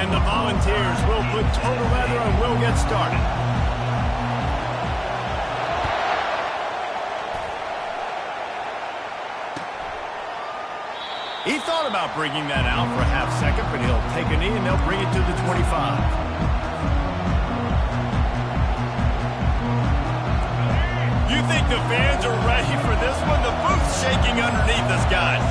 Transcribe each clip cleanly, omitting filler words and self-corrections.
And the Volunteers will put total leather and will get started. He thought about bringing that out for a half second, but he'll take a knee and they'll bring it to the 25. You think the fans are ready for this one? The booth's shaking underneath us, guys.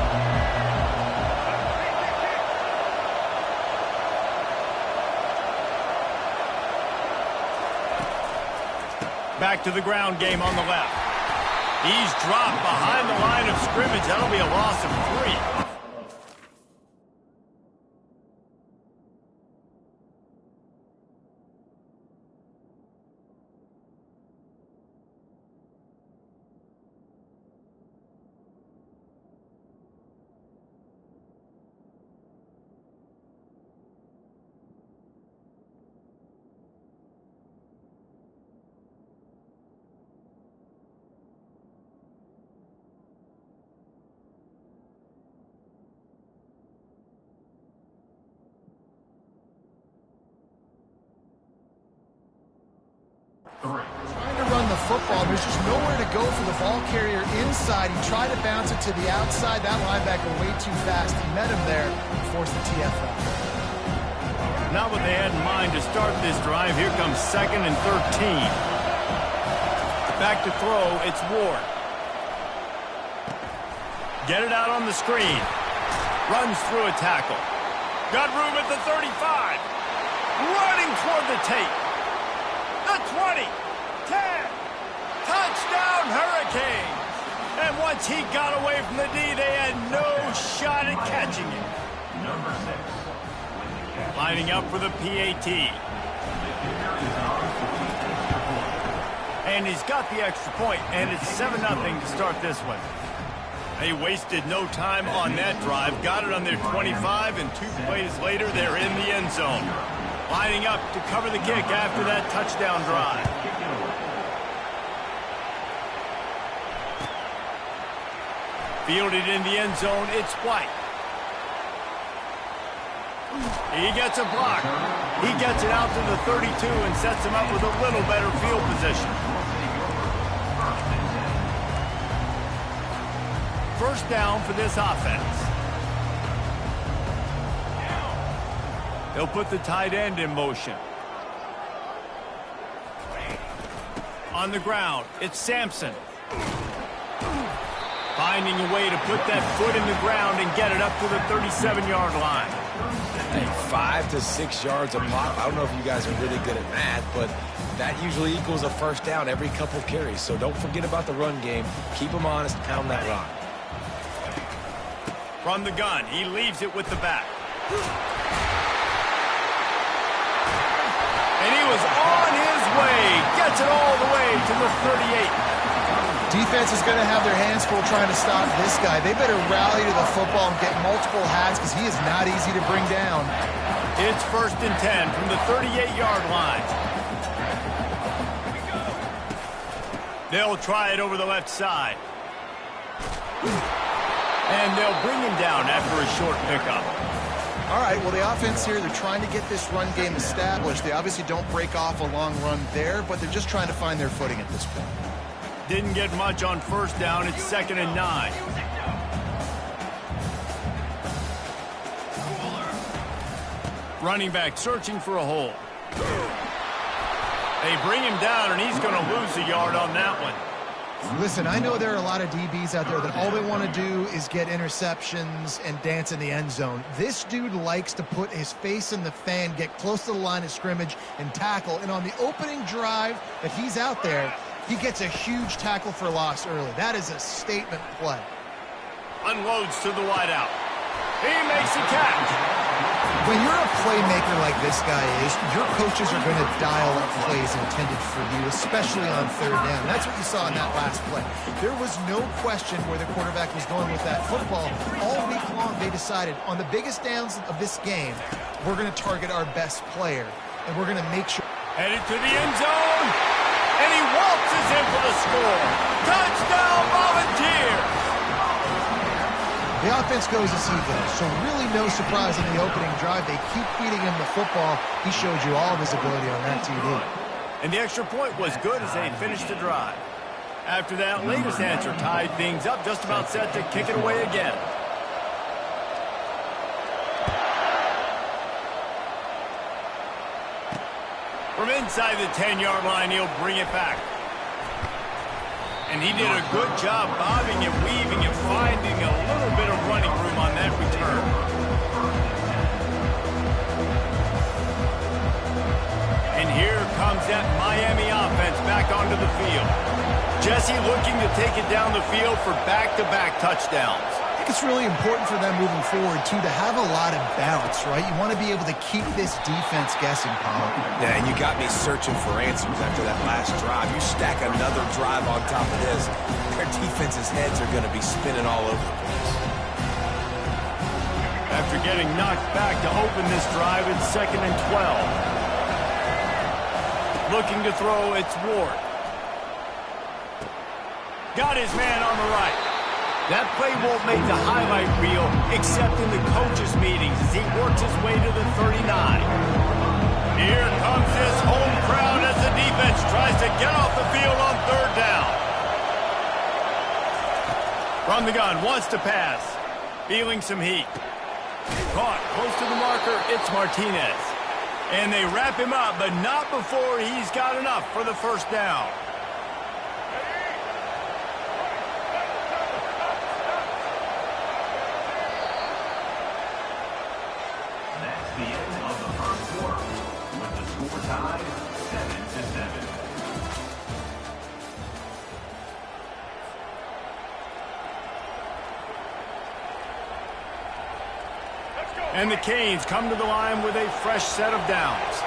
Back to the ground game on the left. He's dropped behind the line of scrimmage. That'll be a loss of 3. Trying to run the football, there's just nowhere to go for the ball carrier inside. He tried to bounce it to the outside. That linebacker way too fast. He met him there and forced the TFL. Not what they had in mind to start this drive. Here comes 2nd and 13. Back to throw, it's Ward. Get it out on the screen. Runs through a tackle. Got room at the 35. Running toward the tape. The 20, 10, touchdown Hurricanes. And once he got away from the D, they had no shot at catching him. Number 6. Lining up for the PAT. And he's got the extra point, and it's 7-0 to start this one. They wasted no time on that drive. Got it on their 25, and 2 plays later, they're in the end zone. Lining up to cover the kick after that touchdown drive. Fielded in the end zone, it's White. He gets a block. He gets it out to the 32 and sets him up with a little better field position. First down for this offense. They'll put the tight end in motion. On the ground, it's Sampson. Finding a way to put that foot in the ground and get it up to the 37-yard line. Hey, 5 to 6 yards a pop. I don't know if you guys are really good at math, but that usually equals a first down every couple carries. So don't forget about the run game. Keep them honest, pound that rock. From the gun, he leaves it with the back. And he was on his way. Gets it all the way to the 38. Defense is going to have their hands full trying to stop this guy. They better rally to the football and get multiple hats because he is not easy to bring down. It's 1st and 10 from the 38-yard line. They'll try it over the left side. And they'll bring him down after a short pickup. All right, well, the offense here, they're trying to get this run game established. They obviously don't break off a long run there, but they're just trying to find their footing at this point. Didn't get much on first down. It's 2nd and 9. Running back searching for a hole. They bring him down, and he's going to lose a yard on that one. Listen, I know there are a lot of DBs out there that all they want to do is get interceptions and dance in the end zone. This dude likes to put his face in the fan, get close to the line of scrimmage, and tackle. And on the opening drive that he's out there, he gets a huge tackle for loss early. That is a statement play. Unloads to the wideout. He makes a catch. When you're a playmaker like this guy is, your coaches are going to dial up plays intended for you, especially on third down. That's what you saw in that last play. There was no question where the quarterback was going with that football. All week long, they decided on the biggest downs of this game, we're going to target our best player, and we're going to make sure. Headed to the end zone, and he waltzes in for the score. Touchdown, Volunteers! The offense goes as he goes, so really no surprise in the opening drive. They keep feeding him the football. He showed you all of his ability on that TD. And the extra point was good as they finished the drive. After that latest answer tied things up, just about set to kick it away again. From inside the 10-yard line, he'll bring it back. And he did a good job bobbing and weaving and finding a little bit of running room on that return. And here comes that Miami offense back onto the field. Jesse looking to take it down the field for back-to-back touchdowns. I think it's really important for them moving forward, too, to have a lot of bounce, right? You want to be able to keep this defense guessing, Paul. Yeah, and you got me searching for answers after that last drive. You stack another drive on top of this, their defense's heads are going to be spinning all over the place. After getting knocked back to open this drive, it's 2nd and 12. Looking to throw, it's Ward. Got his man on the right. That play won't make the highlight reel except in the coaches' meetings as he works his way to the 39. Here comes this home crowd as the defense tries to get off the field on 3rd down. From the gun, wants to pass. Feeling some heat. Caught close to the marker, it's Martinez. And they wrap him up, but not before he's got enough for the 1st down. The end of the 1st quarter, with the score tied 7-7. And the Canes come to the line with a fresh set of downs.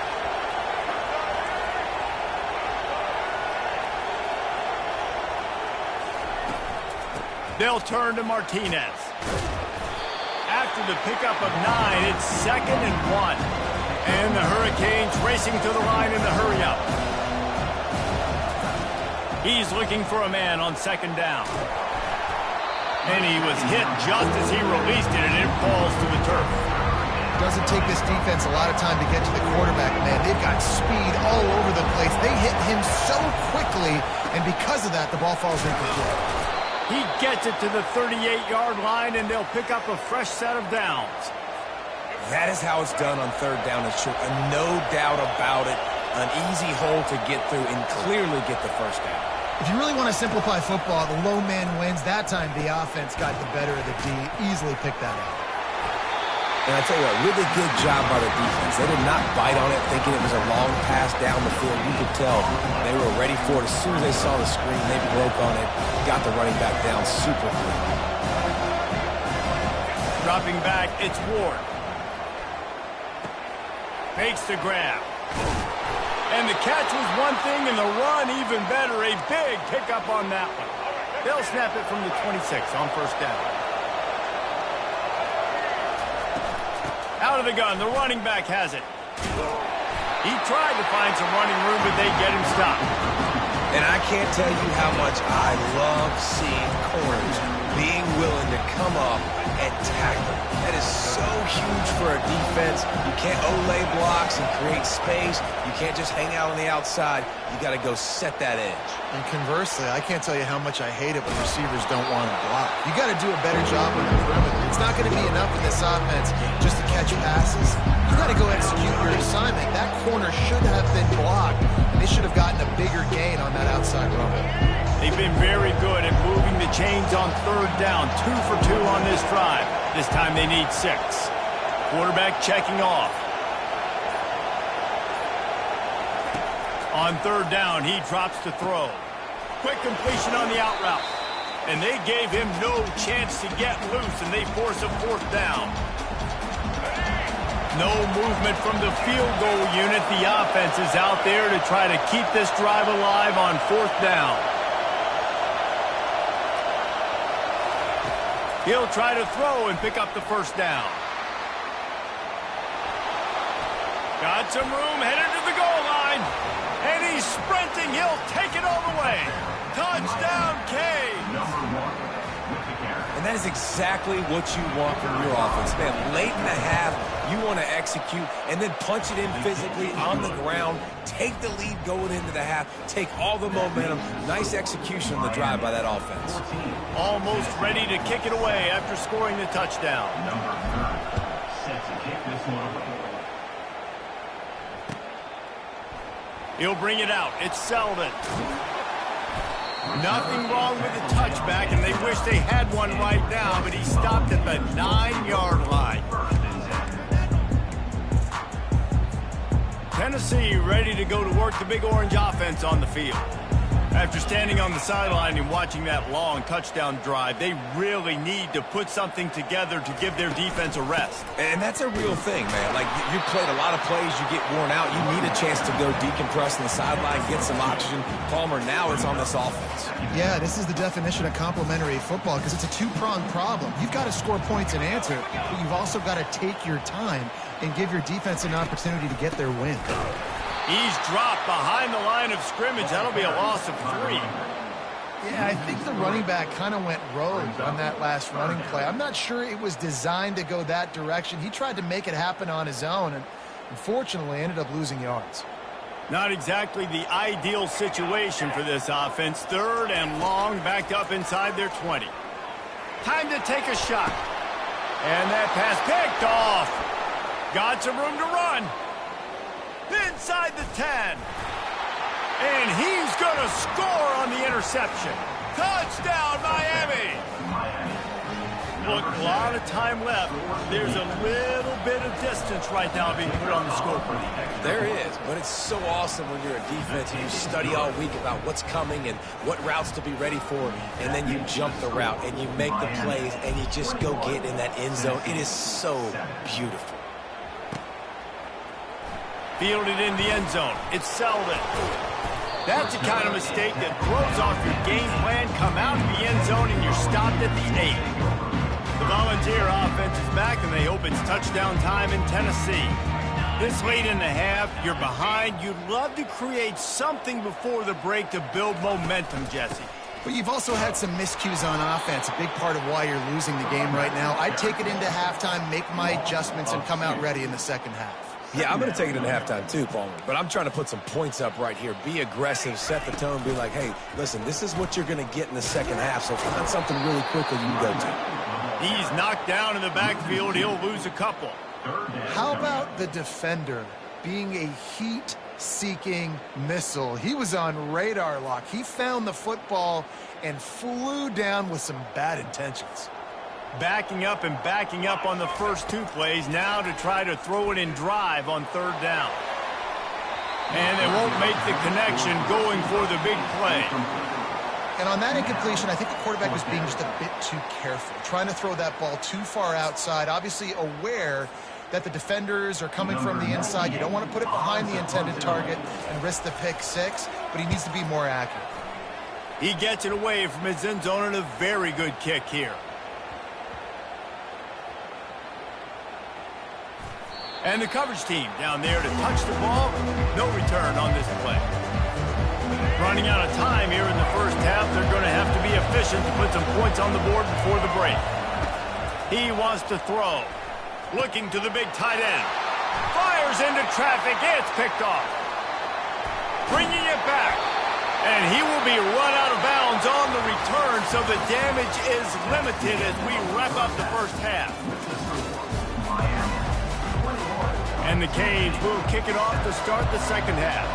They'll turn to Martinez. After the pickup of 9, it's 2nd and 1. And the Hurricanes racing to the line in the hurry-up. He's looking for a man on 2nd down. And he was hit just as he released it, and it falls to the turf. Doesn't take this defense a lot of time to get to the quarterback, man. They've got speed all over the place. They hit him so quickly, and because of that, the ball falls incomplete. He gets it to the 38-yard line, and they'll pick up a fresh set of downs. That is how it's done on 3rd down and short. And no doubt about it, an easy hole to get through and clearly get the 1st down. If you really want to simplify football, the low man wins. That time, the offense got the better of the D. Easily picked that up. And I tell you what, really good job by the defense. They did not bite on it thinking it was a long pass down the field. You could tell they were ready for it. As soon as they saw the screen, they broke on it, got the running back down super quick. Dropping back, it's Ward. Fakes the grab. And the catch was one thing, and the run even better. A big pickup on that one. They'll snap it from the 26 on 1st down. Out of the gun, the running back has it. He tried to find some running room, but they get him stopped. And I can't tell you how much I love seeing corners being willing to come up and tackle. That is so huge for a defense. You can't olay blocks and create space. You can't just hang out on the outside. You got to go set that edge. And conversely, I can't tell you how much I hate it when receivers don't want to block. You got to do a better job on the perimeter. It's not going to be enough in this offense just to catch passes. You got to go execute your assignment. That corner should have been blocked, and they should have gotten a bigger gain on that outside rumble. They've been very good at moving the chains on 3rd down. 2 for 2 on this drive. This time they need 6. Quarterback checking off. On 3rd down, he drops to throw. Quick completion on the out route. And they gave him no chance to get loose, and they force a 4th down. No movement from the field goal unit. The offense is out there to try to keep this drive alive on 4th down. He'll try to throw and pick up the 1st down. Got some room, headed to the goal line. And he's sprinting. He'll take it all the way. Touchdown, Canes. And that is exactly what you want from your offense, man. Late in the half, you want to execute and then punch it in physically on the ground, take the lead going into the half, take all the momentum. Nice execution on the drive by that offense. Almost ready to kick it away after scoring the touchdown. Number 30 set to kick this one away. He'll bring it out. It's Selden. Nothing wrong with the touchback, and they wish they had one right now, but he stopped at the 9-yard line. Tennessee ready to go to work the Big Orange offense on the field. After standing on the sideline and watching that long touchdown drive, they really need to put something together to give their defense a rest. And that's a real thing, man. Like, you played a lot of plays, you get worn out, you need a chance to go decompress on the sideline, get some oxygen. Palmer, now it's on this offense. Yeah, this is the definition of complementary football because it's a two-pronged problem. You've got to score points and answer, but you've also got to take your time and give your defense an opportunity to get their win. He's dropped behind the line of scrimmage. That'll be a loss of 3. Yeah, I think the running back kind of went rogue on that last running play. I'm not sure it was designed to go that direction. He tried to make it happen on his own and unfortunately ended up losing yards. Not exactly the ideal situation for this offense. 3rd and long, backed up inside their 20. Time to take a shot. And that pass picked off. Got some room to run. Inside the 10. And he's going to score on the interception. Touchdown, Miami! Look, a lot of time left. There's a little bit of distance right now being put on the scoreboard. There is, but it's so awesome when you're a defense and you study all week about what's coming and what routes to be ready for, and then you jump the route and you make the plays and you just go get in that end zone. It is so beautiful. Fielded in the end zone. It's Selden. That's the kind of mistake that throws off your game plan. Come out of the end zone and you're stopped at the 8. The Volunteer offense is back and they hope it's touchdown time in Tennessee. This late in the half, you're behind. You'd love to create something before the break to build momentum, Jesse. But you've also had some miscues on offense, a big part of why you're losing the game right now. I'd take it into halftime, make my adjustments, and come out ready in the second half. Yeah, I'm going to take it into halftime too, Palmer. But I'm trying to put some points up right here. Be aggressive, set the tone, be like, hey, listen, this is what you're going to get in the second half, so find something really quickly you can go to. He's knocked down in the backfield. He'll lose a couple. How about the defender being a heat-seeking missile? He was on radar lock. He found the football and flew down with some bad intentions. Backing up and backing up on the first 2 plays now to try to throw it in drive on 3rd down. And they won't make the connection going for the big play. And on that incompletion, I think the quarterback was being just a bit too careful, trying to throw that ball too far outside, obviously aware that the defenders are coming from the inside. You don't want to put it behind the intended target and risk the pick 6, but he needs to be more accurate. He gets it away from his end zone and a very good kick here. And the coverage team down there to touch the ball. No return on this play. Running out of time here in the first half. They're going to have to be efficient to put some points on the board before the break. He wants to throw. Looking to the big tight end. Fires into traffic. It's picked off. Bringing it back. And he will be run out of bounds on the return, so the damage is limited as we wrap up the first half. And the Canes will kick it off to start the second half.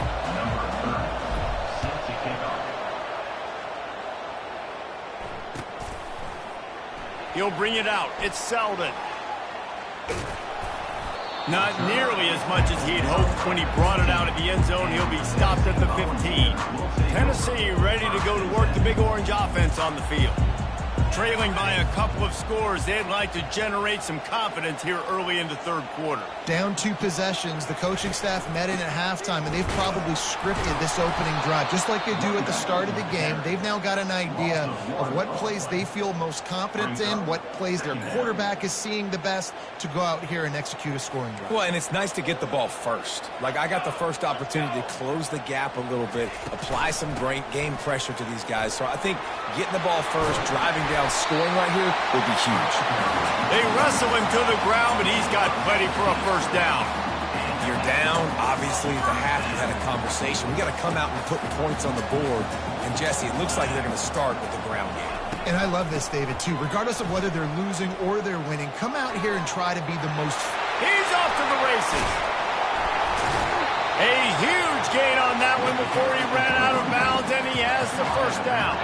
He'll bring it out. It's Selden. Not nearly as much as he'd hoped when he brought it out of the end zone. He'll be stopped at the 15. Tennessee ready to go to work the Big Orange offense on the field. Trailing by a couple of scores, they'd like to generate some confidence here early in the 3rd quarter. Down 2 possessions, the coaching staff met in at halftime, and they've probably scripted this opening drive. Just like they do at the start of the game, they've now got an idea of what plays they feel most confident in, what plays their quarterback is seeing the best to go out here and execute a scoring drive. Well, and it's nice to get the ball first. Like, I got the first opportunity to close the gap a little bit, apply some great game pressure to these guys. So I think getting the ball first, driving down touchdown scoring right here would be huge. They wrestle him to the ground, but he's got plenty for a first down. You're down. Obviously, at the half, you had a conversation. We got to come out and put points on the board. And, Jesse, it looks like they're going to start with the ground game. And I love this, David, too. Regardless of whether they're losing or they're winning, come out here and try to be the most... He's off to the races. A huge gain on that one before he ran out of bounds, and he has the first down.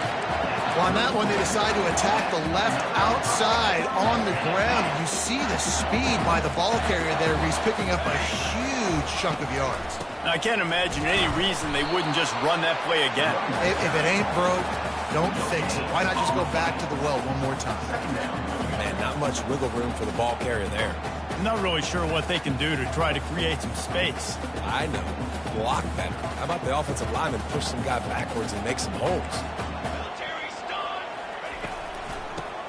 Well, on that one, they decide to attack the left outside on the ground. You see the speed by the ball carrier there. He's picking up a huge chunk of yards. I can't imagine any reason they wouldn't just run that play again. If it ain't broke, don't fix it. Why not just go back to the well one more time? Man, not much wiggle room for the ball carrier there. I'm not really sure what they can do to try to create some space. I know. Block better. How about the offensive lineman push some guy backwards and make some holes?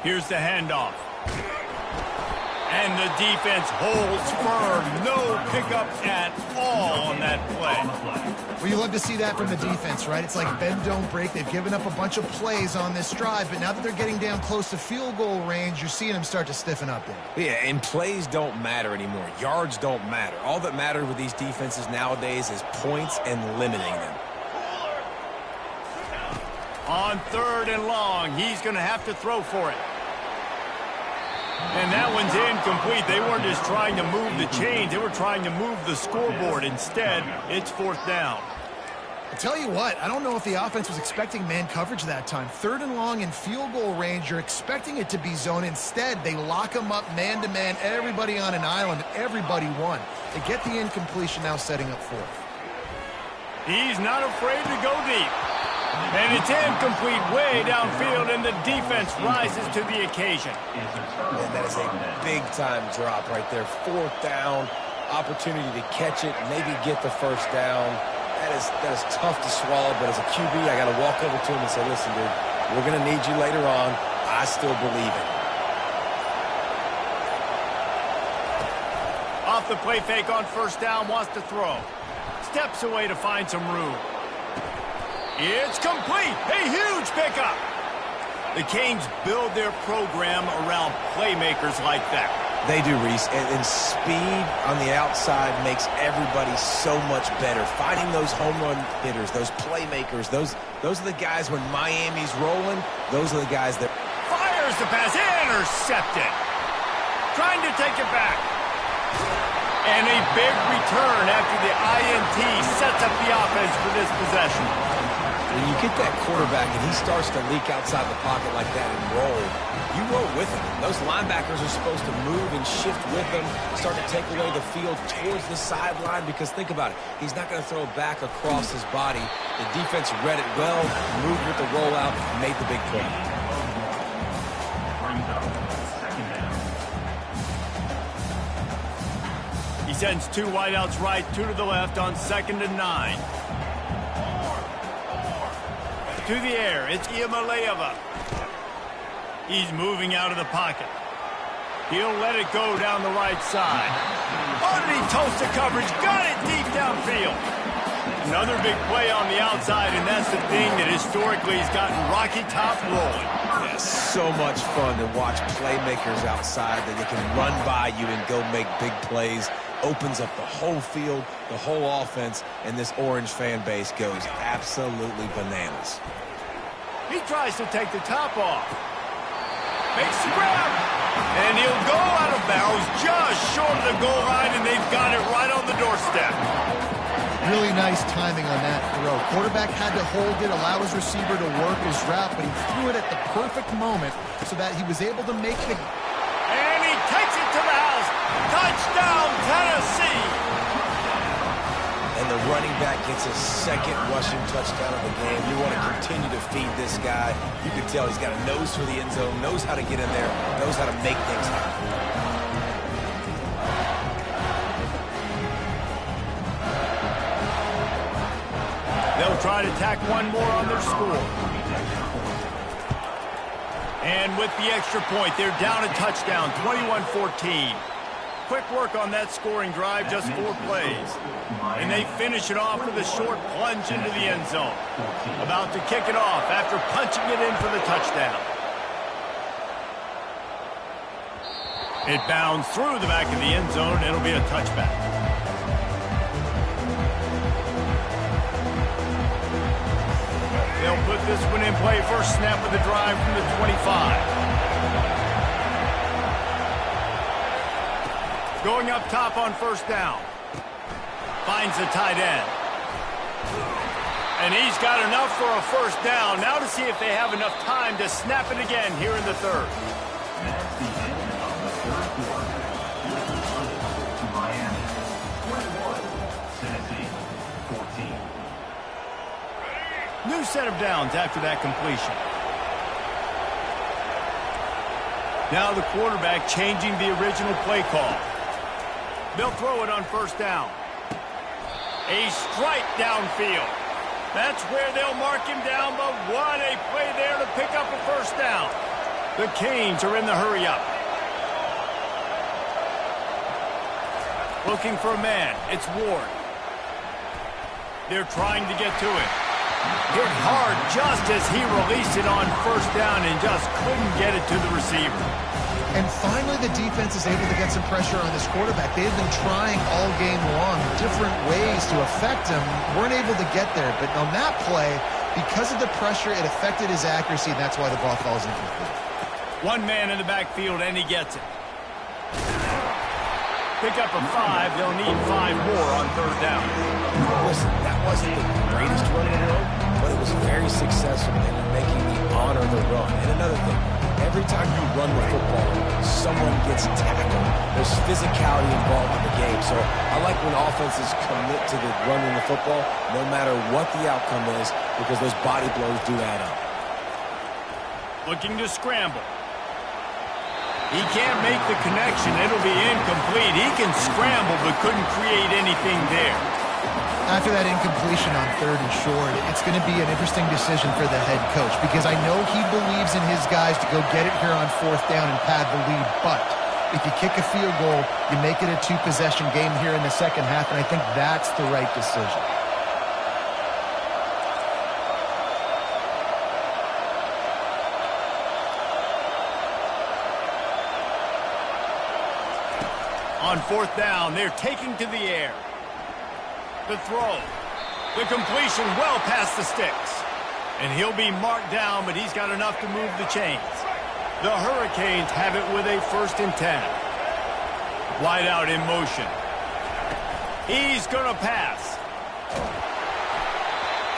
Here's the handoff. And the defense holds firm. No pickup at all on that play. Well, you love to see that from the defense, right? It's like bend, don't break. They've given up a bunch of plays on this drive, but now that they're getting down close to field goal range, you're seeing them start to stiffen up there. Yeah, and plays don't matter anymore. Yards don't matter. All that matters with these defenses nowadays is points and limiting them. On 3rd and long, he's going to have to throw for it. And that one's incomplete. They weren't just trying to move the chains. They were trying to move the scoreboard. Instead, it's 4th down. I tell you what, I don't know if the offense was expecting man coverage that time. 3rd and long in field goal range, you're expecting it to be zone. Instead, they lock them up man-to-man, everybody on an island, everybody won. They get the incompletion, now setting up 4th. He's not afraid to go deep. And it's incomplete way downfield, and the defense rises to the occasion. Man, that is a big-time drop right there. 4th down, opportunity to catch it, maybe get the first down. That is tough to swallow, but as a QB, I got to walk over to him and say, listen, dude, we're going to need you later on. I still believe it. Off the play fake on 1st down, wants to throw. Steps away to find some room. It's complete. A huge pickup. The Canes build their program around playmakers like that. They do, Reese, and speed on the outside makes everybody so much better. Finding those home run hitters, those playmakers, those are the guys when Miami's rolling, those are the guys that... Fires the pass, intercepted. Trying to take it back. And a big return after the INT sets up the offense for this possession. When you get that quarterback and he starts to leak outside the pocket like that and roll, you roll with him. Those linebackers are supposed to move and shift with him, start to take away the field towards the sideline, because think about it, he's not going to throw back across his body. The defense read it well, moved with the rollout, made the big play. He sends 2 wideouts right, 2 to the left on 2nd and 9. To the air, it's Iamaleava. He's moving out of the pocket. He'll let it go down the right side. Underneath toast to coverage, got it deep downfield. Another big play on the outside, and that's the thing that historically has gotten Rocky Top rolling. Yeah, so much fun to watch playmakers outside that they can run by you and go make big plays. Opens up the whole field, the whole offense, and this Orange fan base goes absolutely bananas. He tries to take the top off. Makes the grab. And he'll go out of bounds just short of the goal line, and they've got it right on the doorstep. Really nice timing on that throw. Quarterback had to hold it, allow his receiver to work his route, but he threw it at the perfect moment so that he was able to make the... And he takes it to the house. Touchdown, Tennessee. And the running back gets his 2nd rushing touchdown of the game. You want to continue to feed this guy. You can tell he's got a nose for the end zone, knows how to get in there, knows how to make things happen. They'll try to tack one more on their score. And with the extra point, they're down a touchdown, 21-14. Quick work on that scoring drive, just 4 plays. And they finish it off with a short plunge into the end zone. About to kick it off after punching it in for the touchdown. It bounds through the back of the end zone. It'll be a touchback. They'll put this one in play. First snap of the drive from the 25. Going up top on first down. Finds the tight end. And he's got enough for a first down. Now to see if they have enough time to snap it again here in the third. That's the end of the third quarter. To Miami, 21, Tennessee, 14. New set of downs after that completion. Now the quarterback changing the original play call. They'll throw it on first down. A strike downfield. That's where they'll mark him down, but what a play there to pick up a first down. The Canes are in the hurry-up. Looking for a man. It's Ward. They're trying to get to it. Hit hard just as he released it on first down and just couldn't get it to the receiver. And finally, the defense is able to get some pressure on this quarterback. They've been trying all game long different ways to affect him. Weren't able to get there. But on that play, because of the pressure, it affected his accuracy, and that's why the ball falls incomplete. One man in the backfield, and he gets it. Pick up a 5. They'll need 5 more on third down. Listen, that wasn't the greatest run in the world, but it was very successful in making me honor the run. And another thing, every time you run the football, someone gets tackled. There's physicality involved in the game. So I like when offenses commit to the running the football, no matter what the outcome is, because those body blows do add up. Looking to scramble. He can't make the connection. It'll be incomplete. He can scramble, but couldn't create anything there. After that incompletion on third and short, it's going to be an interesting decision for the head coach, because I know he believes in his guys to go get it here on fourth down and pad the lead, but if you kick a field goal, you make it a 2-possession game here in the second half, and I think that's the right decision. On fourth down, they're taking to the air. The throw. The completion well past the sticks. And he'll be marked down, but he's got enough to move the chains. The Hurricanes have it with a 1st and 10. Wide out in motion. He's going to pass.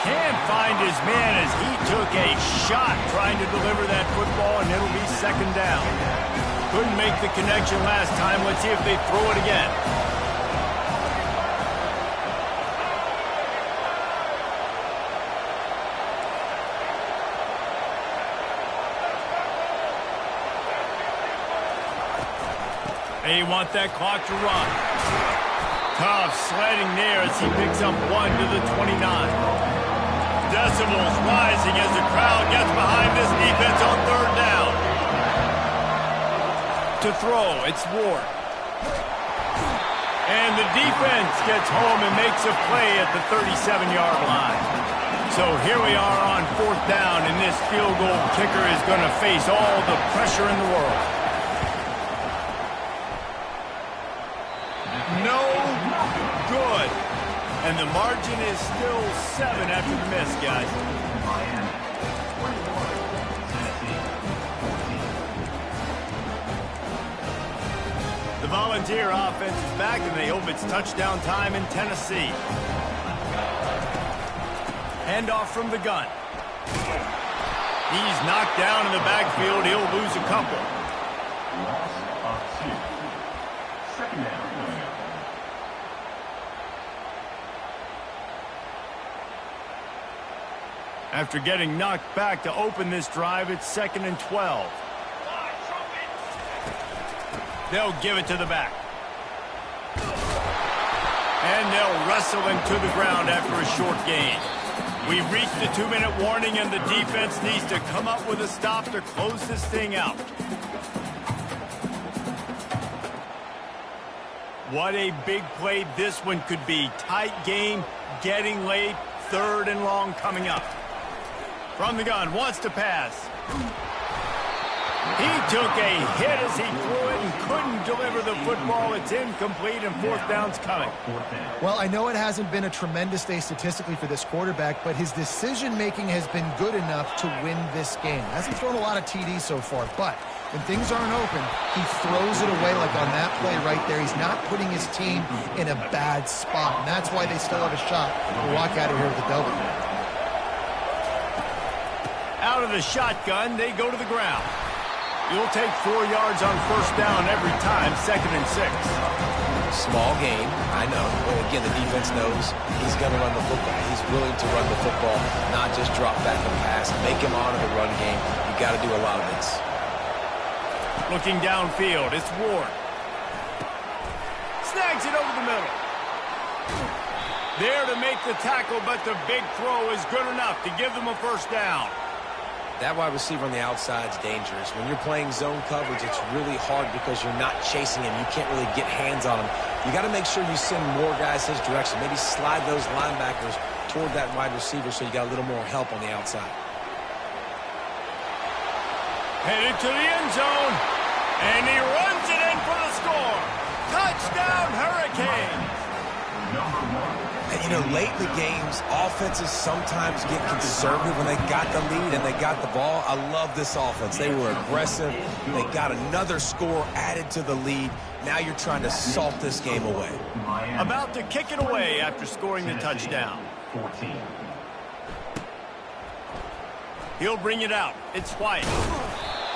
Can't find his man as he took a shot trying to deliver that football, and it'll be second down. Couldn't make the connection last time. Let's see if they throw it again. They want that clock to run. Tough sledding there as he picks up 1 to the 29. Decimals rising as the crowd gets behind this defense on third down. To throw, it's Ward. And the defense gets home and makes a play at the 37-yard line. So here we are on fourth down, and this field goal kicker is going to face all the pressure in the world. No good. And the margin is still 7 after the miss, guys. Miami, 21, Tennessee, 14. The Volunteer offense is back, and they hope it's touchdown time in Tennessee. Handoff from the gun. He's knocked down in the backfield. He'll lose a couple. Loss of 2. Second down. After getting knocked back to open this drive, it's 2nd and 12. They'll give it to the back. And they'll wrestle him to the ground after a short gain. We've reached the 2-minute warning, and the defense needs to come up with a stop to close this thing out. What a big play this one could be. Tight game, getting late, 3rd and long coming up. From the gun, wants to pass. He took a hit as he threw it and couldn't deliver the football. It's incomplete and fourth down's coming. Well, I know it hasn't been a tremendous day statistically for this quarterback, but his decision-making has been good enough to win this game. Hasn't thrown a lot of TDs so far, but when things aren't open, he throws it away like on that play right there. He's not putting his team in a bad spot, and that's why they still have a shot to walk out of here with a W. Out of the shotgun, they go to the ground. You'll take 4 yards on first down every time, 2nd and 6. Small game, I know. But again, the defense knows he's going to run the football. He's willing to run the football, not just drop back and pass. Make him honor the run game. You got to do a lot of this. Looking downfield, it's Ward. Snags it over the middle. There to make the tackle, but the big throw is good enough to give them a first down. That wide receiver on the outside is dangerous. When you're playing zone coverage, it's really hard because you're not chasing him. You can't really get hands on him. You got to make sure you send more guys his direction. Maybe slide those linebackers toward that wide receiver so you got a little more help on the outside. Headed to the end zone, and he runs it in for the score. Touchdown, Hurricanes. And, you know, late in the games, offenses sometimes get conservative when they got the lead and they got the ball. I love this offense. They were aggressive. They got another score added to the lead. Now you're trying to salt this game away. About to kick it away after scoring the touchdown. 14. He'll bring it out. It's White.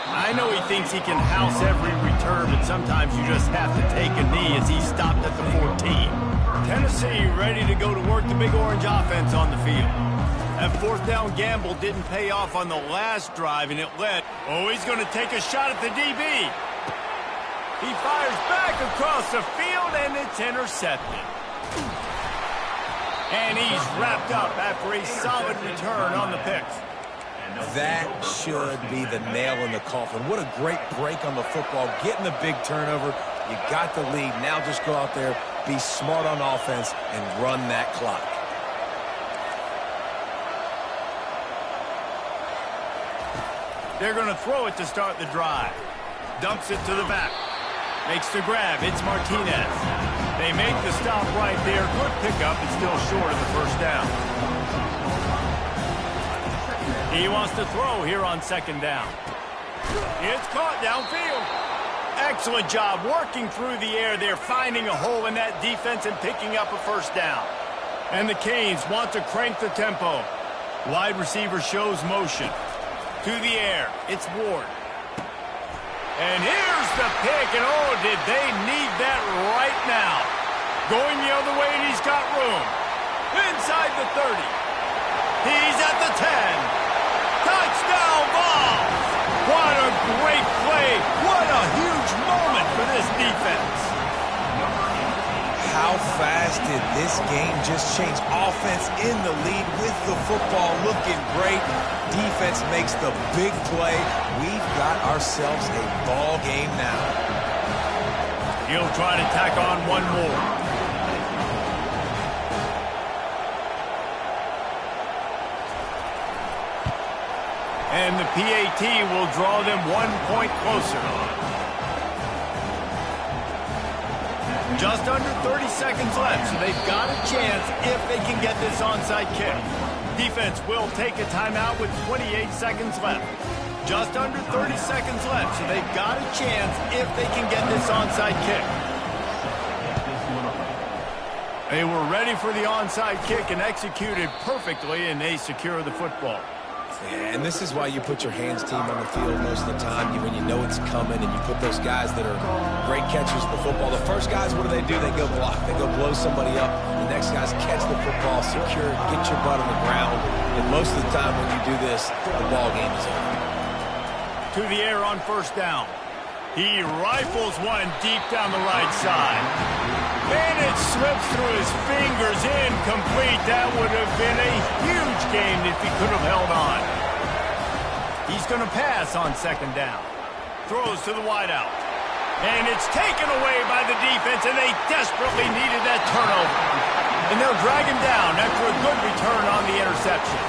I know he thinks he can house every return, but sometimes you just have to take a knee as he stopped at the 14. Tennessee ready to go to work the Big Orange offense on the field. That fourth down gamble didn't pay off on the last drive, and it led. Oh, he's going to take a shot at the DB. He fires back across the field, and it's intercepted. And he's wrapped up after a solid return on the picks. That should be the nail in the coffin. What a great break on the football. Getting the big turnover. You got the lead. Now just go out there, be smart on offense, and run that clock. They're going to throw it to start the drive. Dumps it to the back. Makes the grab. It's Martinez. They make the stop right there. Good pickup, and still short of the first down. He wants to throw here on 2nd down. It's caught downfield. Excellent job working through the air there, finding a hole in that defense and picking up a first down. And the Canes want to crank the tempo. Wide receiver shows motion. To the air, it's Ward. And here's the pick, and oh, did they need that right now. Going the other way, and he's got room. Inside the 30. He's at the 10. Touchdown ball! What a great play! What a huge moment for this defense! How fast did this game just change? Offense in the lead with the football looking great. Defense makes the big play. We've got ourselves a ball game now. He'll try to tack on one more. And the PAT will draw them 1 point closer. Just under 30 seconds left, so they've got a chance if they can get this onside kick. Defense will take a timeout with 28 seconds left. Just under 30 seconds left, so they've got a chance if they can get this onside kick. They were ready for the onside kick and executed perfectly, and they secure the football. Yeah, and this is why you put your hands team on the field most of the time when you know it's coming, and you put those guys that are great catchers of the football. The first guys, what do? They go block. They go blow somebody up. The next guys catch the football, secure it, get your butt on the ground. And most of the time when you do this, the ball game is over. To the air on first down. He rifles one deep down the right side. And it slips through his fingers, incomplete. That would have been a huge game if he could have held on. He's going to pass on 2nd down. Throws to the wideout. And it's taken away by the defense, and they desperately needed that turnover. And they'll drag him down after a good return on the interception.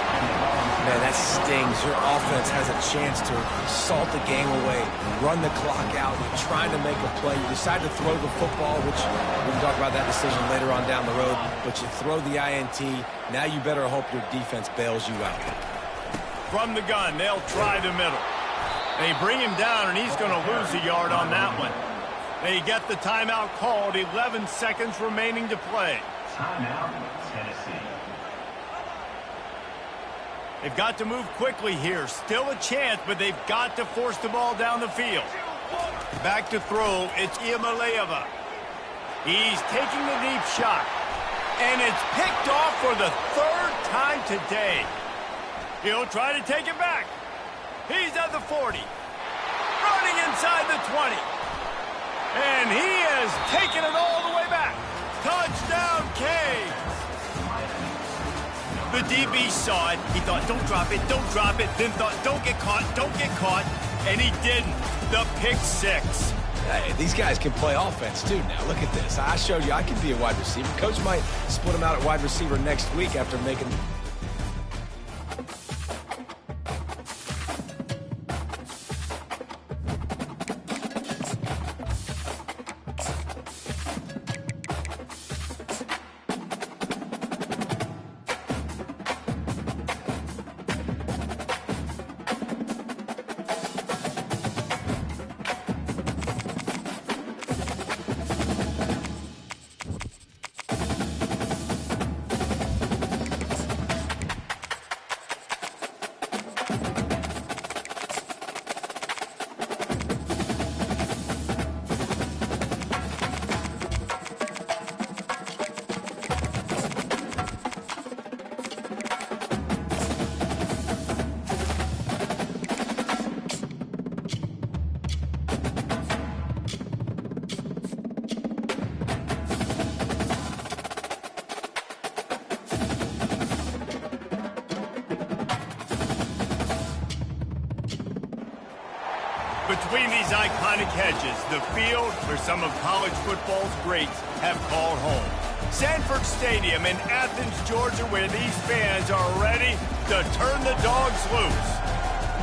Man, that stings. Your offense has a chance to salt the game away, run the clock out. You're trying to make a play. You decide to throw the football, which we can talk about that decision later on down the road, but you throw the INT. Now you better hope your defense bails you out. From the gun, they'll try the middle. They bring him down, and he's going to lose a yard on that one. They get the timeout called, 11 seconds remaining to play. Timeout, Tennessee. They've got to move quickly here. Still a chance, but they've got to force the ball down the field. Back to throw, it's Iamaleava. He's taking the deep shot. And it's picked off for the third time today. He'll try to take it back. He's at the 40. Running inside the 20. And he has taken it all the way back. Touchdown, Canes. The DB saw it. He thought, don't drop it, don't drop it. Then thought, don't get caught, don't get caught. And he didn't. The pick six. Hey, these guys can play offense, too, now. Look at this. I showed you I can be a wide receiver. Coach might split him out at wide receiver next week after making... Between these iconic hedges, the field where some of college football's greats have called home. Sanford Stadium in Athens, Georgia, where these fans are ready to turn the dogs loose.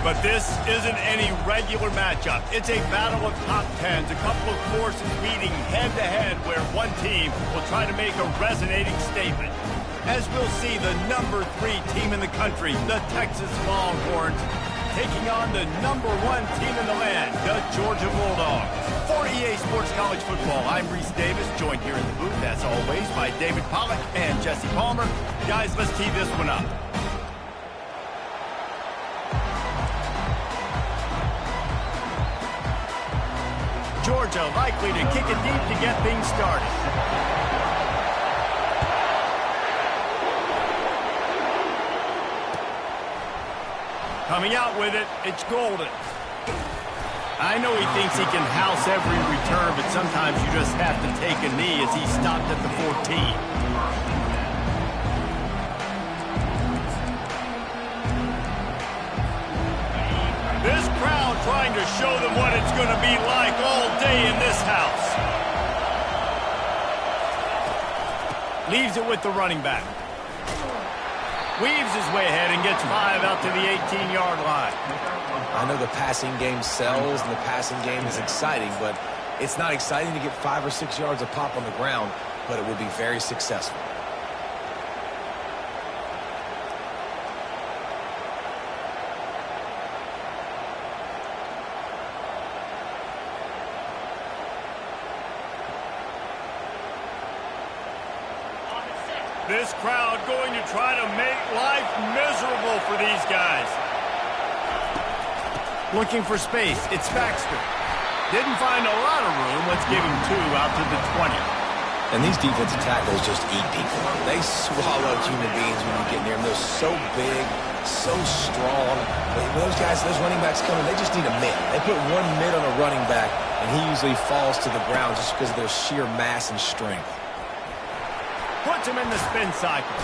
But this isn't any regular matchup. It's a battle of top tens, a couple of forces meeting head-to-head where one team will try to make a resonating statement. As we'll see, the number 3 team in the country, the Texas Longhorns, taking on the number 1 team in the land, the Georgia Bulldogs. For EA Sports College Football, I'm Reese Davis, joined here in the booth, as always, by David Pollack and Jesse Palmer. Guys, let's tee this one up. Georgia likely to kick it deep to get things started. Coming out with it, it's Golden. I know he thinks he can house every return, but sometimes you just have to take a knee as he stopped at the 14. This crowd trying to show them what it's going to be like all day in this house. Leaves it with the running back. Weaves his way ahead and gets 5 out to the 18-yard line. I know the passing game sells and the passing game is exciting, but it's not exciting to get 5 or 6 yards a pop on the ground, but it will be very successful. This crowd going to try to make life miserable for these guys. Looking for space, it's Baxter. Didn't find a lot of room. Let's give him 2 out to the 20. And these defensive tackles just eat people. They swallow human beings when you get near them. They're so big, so strong. When those guys, those running backs come in, they just need a mid. They put one mid on a running back, and he usually falls to the ground just because of their sheer mass and strength. Puts him in the spin cycle.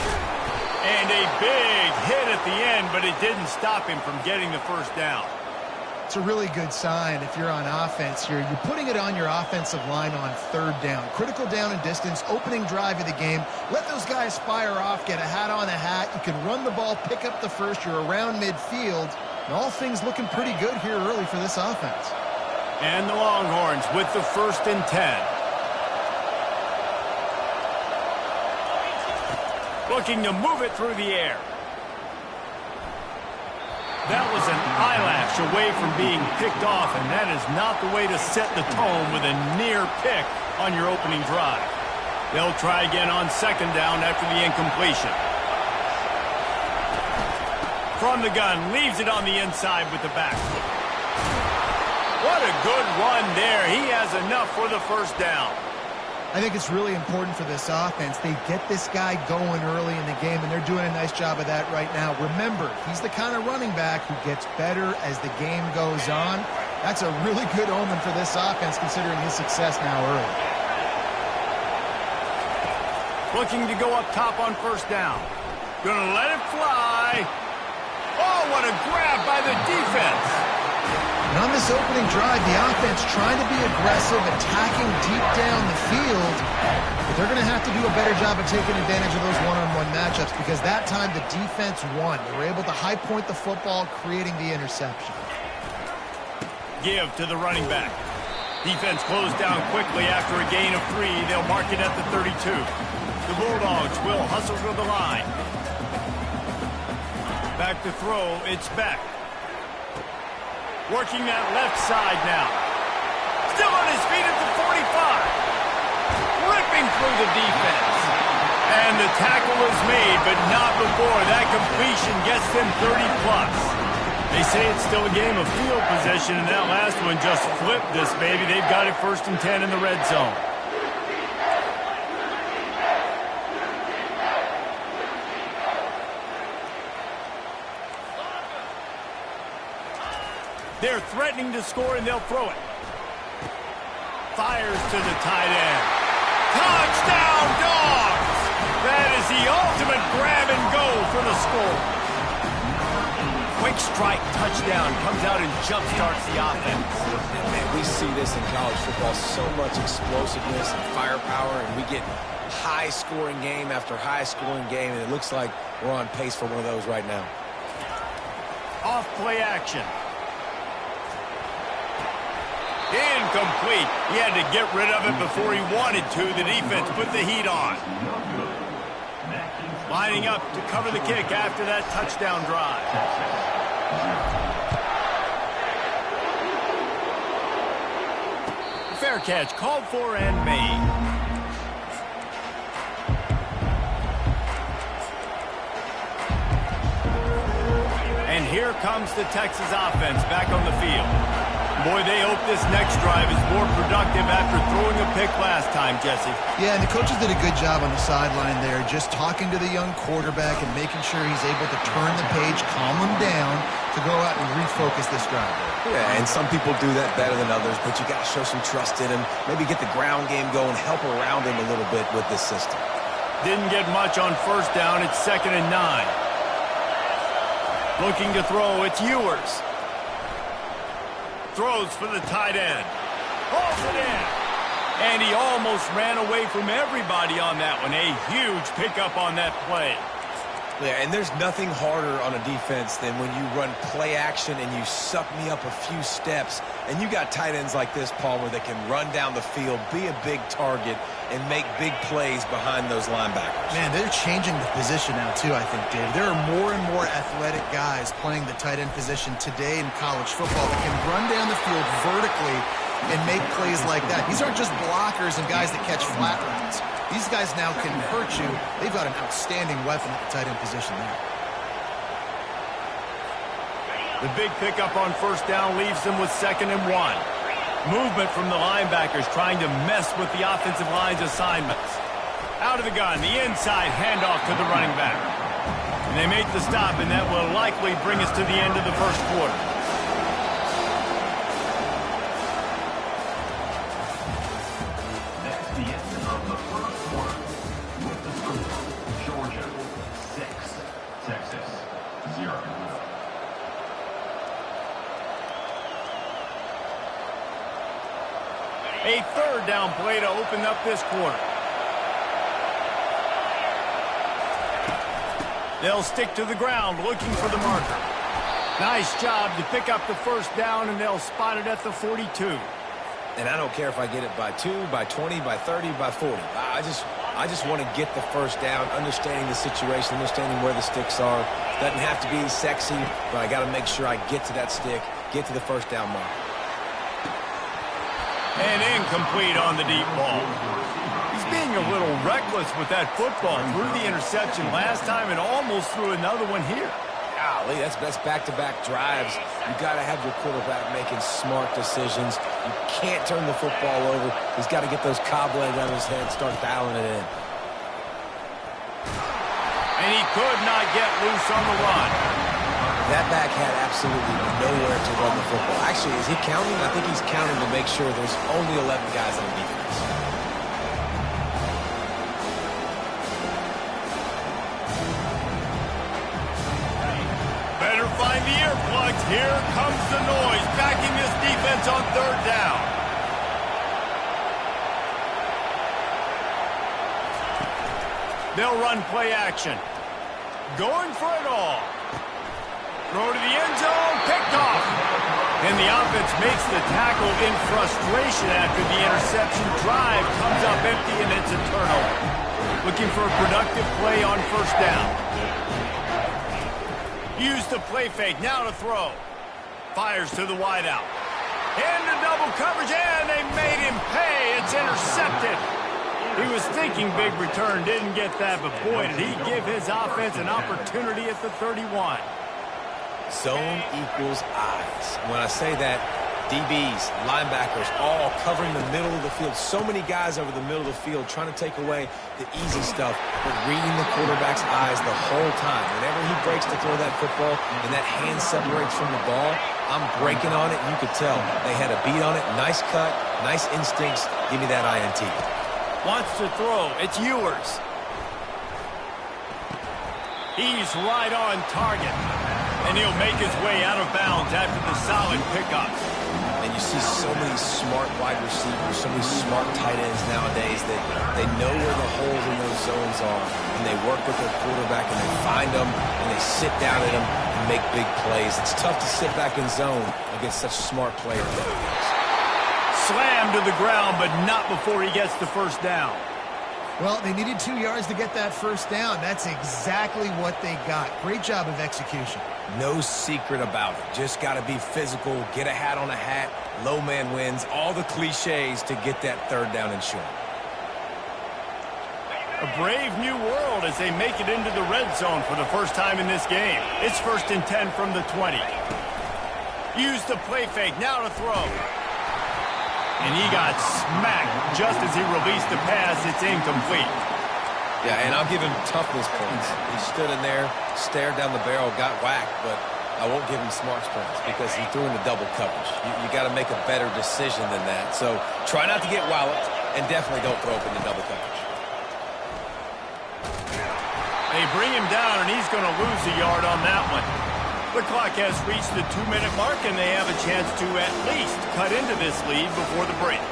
And a big hit at the end, but it didn't stop him from getting the first down. It's a really good sign if you're on offense here. You're putting it on your offensive line on third down. Critical down and distance, opening drive of the game. Let those guys fire off, get a hat on a hat. You can run the ball, pick up the first. You're around midfield. And all things looking pretty good here early for this offense. And the Longhorns with the 1st and 10. Looking to move it through the air. That was an eyelash away from being picked off, and that is not the way to set the tone with a near pick on your opening drive. They'll try again on 2nd down after the incompletion. From the gun, leaves it on the inside with the back. What a good run there. He has enough for the 1st down. I think it's really important for this offense. They get this guy going early in the game, and they're doing a nice job of that right now. Remember, he's the kind of running back who gets better as the game goes on. That's a really good omen for this offense, considering his success now early. Looking to go up top on 1st down. Gonna let it fly. Oh, what a grab by the defense. And on this opening drive, the offense trying to be aggressive, attacking deep down the field, but they're going to have to do a better job of taking advantage of those one-on-one matchups because that time the defense won. They were able to high point the football, creating the interception. Give to the running back. Defense closed down quickly after a gain of 3. They'll mark it at the 32. The Bulldogs will hustle to the line. Back to throw, it's Beck. Working that left side now. Still on his feet at the 45. Ripping through the defense. And the tackle is made, but not before that completion gets them 30+. They say it's still a game of field position, and that last one just flipped this baby. They've got it 1st and 10 in the red zone. They're threatening to score, and they'll throw it. Fires to the tight end. Touchdown, Dogs! That is the ultimate grab and go for the score. Quick strike touchdown comes out and jumpstarts the offense. Man, we see this in college football, so much explosiveness and firepower, and we get high-scoring game after high-scoring game, and it looks like we're on pace for one of those right now. Off play action. Incomplete. He had to get rid of it before he wanted to. The defense put the heat on. Lining up to cover the kick after that touchdown drive. Fair catch called for and made. And here comes the Texas offense back on the field. Boy, they hope this next drive is more productive after throwing a pick last time, Jesse. Yeah, and the coaches did a good job on the sideline there, just talking to the young quarterback and making sure he's able to turn the page, calm him down, to go out and refocus this drive. Yeah, and some people do that better than others, but you got to show some trust in him, maybe get the ground game going, help around him a little bit with this system. Didn't get much on 1st down. It's 2nd and 9. Looking to throw, it's Ewers. Throws for the tight end. Hauls it in. And he almost ran away from everybody on that one. A huge pickup on that play. Yeah, and there's nothing harder on a defense than when you run play action and you suck me up a few steps. And you got tight ends like this, Palmer, that can run down the field, be a big target, and make big plays behind those linebackers. Man, they're changing the position now, too, I think, Dave. There are more and more athletic guys playing the tight end position today in college football that can run down the field vertically and make plays like that. These aren't just blockers and guys that catch flat routes. These guys now can hurt you. They've got an outstanding weapon at the tight end position there. The big pickup on 1st down leaves them with 2nd and 1. Movement from the linebackers trying to mess with the offensive line's assignments. Out of the gun, the inside handoff to the running back. And they make the stop, and that will likely bring us to the end of the 1st quarter. That's the end of the 1st quarter. With the score, Georgia 6, Texas 0. down play to open up this quarter. They'll stick to the ground looking for the marker. Nice job to pick up the first down, and they'll spot it at the 42. And I don't care if I get it by 2, by 20, by 30, by 40. I just want to get the first down, understanding the situation, understanding where the sticks are. It doesn't have to be sexy, but I got to make sure I get to that stick, get to the first down mark. And incomplete on the deep ball. He's being a little reckless with that football. Threw the interception last time and almost threw another one here. Golly, that's back-to-back drives. You got to have your quarterback making smart decisions. You can't turn the football over. He's got to get those cobwebs out of his head, start dialing it in. And he could not get loose on the run. That back had absolutely nowhere to run the football. Actually, is he counting? I think he's counting to make sure there's only 11 guys on defense. Better find the earplugs. Here comes the noise, backing this defense on third down. They'll run play action. Going for it all. Throw to the end zone, picked off. And the offense makes the tackle in frustration after the interception. Drive comes up empty, and it's a turnover. Looking for a productive play on first down. Use the play fake, now to throw. Fires to the wideout. Into double coverage, and they made him pay. It's intercepted. He was thinking big return, didn't get that, but boy, did he give his offense an opportunity at the 31. Zone equals eyes. When I say that, DBs, linebackers, all covering the middle of the field. So many guys over the middle of the field trying to take away the easy stuff, but reading the quarterback's eyes the whole time. Whenever he breaks to throw that football and that hand separates from the ball, I'm breaking on it. You could tell they had a beat on it. Nice cut, nice instincts. Give me that INT. Wants to throw. It's Ewers. He's right on target. And he'll make his way out of bounds after the solid pickup. And you see so many smart wide receivers, so many smart tight ends nowadays that they know where the holes in those zones are. And they work with their quarterback and they find them and they sit down at them and make big plays. It's tough to sit back in zone against such smart players. Slammed to the ground, but not before he gets the first down. Well, they needed 2 yards to get that first down. That's exactly what they got. Great job of execution. No secret about it. Just got to be physical, get a hat on a hat, low man wins, all the cliches to get that third down and short. A brave new world as they make it into the red zone for the first time in this game. It's 1st and 10 from the 20. Use the play fake, now to throw. And he got smacked just as he released the pass. It's incomplete. Yeah, and I'll give him toughness points. He stood in there, stared down the barrel, got whacked, but I won't give him smarts points because he threw into double coverage. You got to make a better decision than that. So try not to get walloped, and definitely don't throw up into double coverage. They bring him down, and he's going to lose a yard on that one. The clock has reached the 2-minute mark, and they have a chance to at least cut into this lead before the break.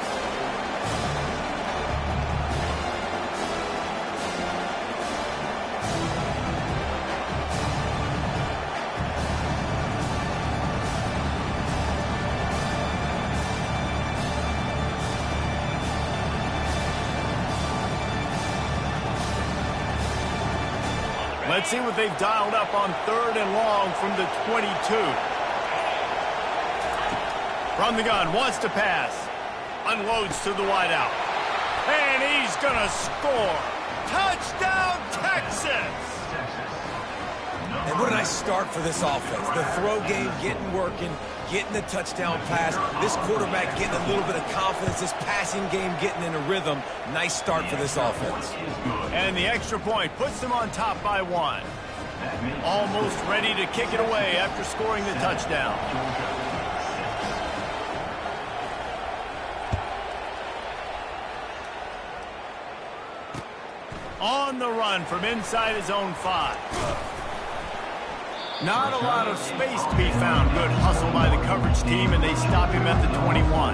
Let's see what they've dialed up on 3rd and long from the 22. From the gun, wants to pass. Unloads to the wideout. And he's going to score. Touchdown, Texas! And what a nice start for this offense. The throw game getting working, getting the touchdown pass. This quarterback getting a little bit of confidence. This passing game getting in a rhythm. Nice start for this offense. And the extra point puts them on top by 1. Almost ready to kick it away after scoring the touchdown. On the run from inside his own 5. Not a lot of space to be found. Good hustle by the coverage team, and they stop him at the 21.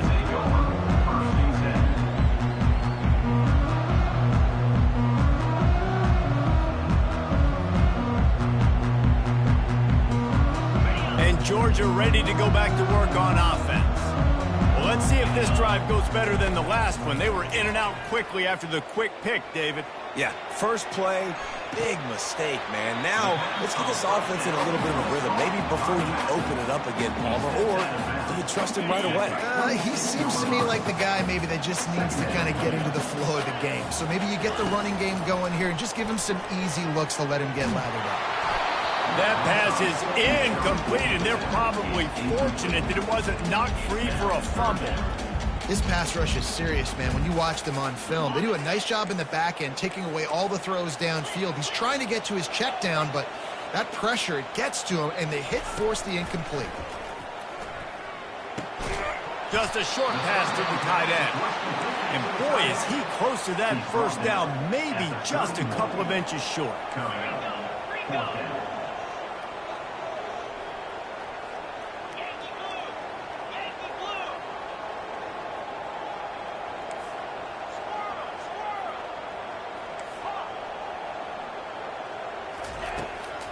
and you're ready to go back to work on offense. Well, let's see if this drive goes better than the last one. They were in and out quickly after the quick pick, David. Yeah, first play, big mistake, man. Now, let's get this offense in a little bit of a rhythm. Maybe before you open it up again, Palmer, or do you trust him right away? He seems to me like the guy maybe that just needs to kind of get into the flow of the game. So maybe you get the running game going here and just give him some easy looks to let him get lathered up. That pass is incomplete, and they're probably fortunate that it wasn't knocked free for a fumble. This pass rush is serious, man. When you watch them on film, they do a nice job in the back end, taking away all the throws downfield. He's trying to get to his check down, but that pressure, it gets to him, and they force the incomplete. Just a short pass to the tight end. And boy, is he close to that first down, maybe just a couple of inches short.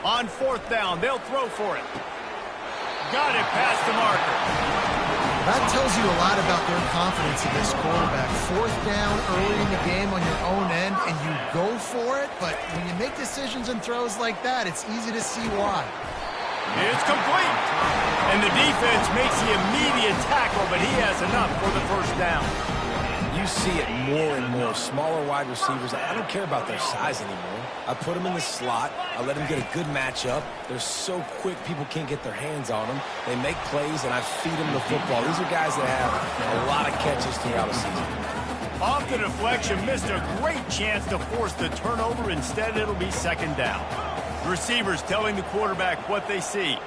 On fourth down, they'll throw for it. Got it past the marker. That tells you a lot about their confidence in this quarterback. Fourth down early in the game on your own end, and you go for it, but when you make decisions and throws like that, it's easy to see why. It's complete. And the defense makes the immediate tackle, but he has enough for the first down. You see it more and more. Smaller wide receivers, I don't care about their size anymore. I put them in the slot. I let them get a good matchup. They're so quick, people can't get their hands on them. They make plays, and I feed them the football. These are guys that have a lot of catches throughout a season. Off the deflection, missed a great chance to force the turnover. Instead, it'll be second down. Receivers telling the quarterback what they see.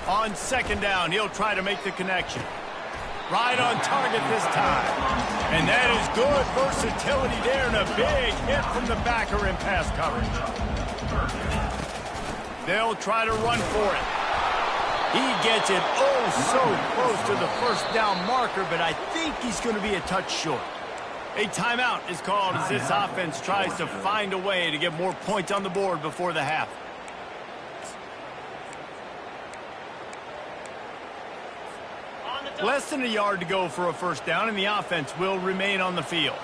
On second down, he'll try to make the connection. Right on target this time. And that is good versatility there, and a big hit from the backer in pass coverage. They'll try to run for it. He gets it so close to the first down marker, but I think he's going to be a touch short. A timeout is called as this offense tries to find a way to get more points on the board before the half. Less than a yard to go for a first down, and the offense will remain on the field.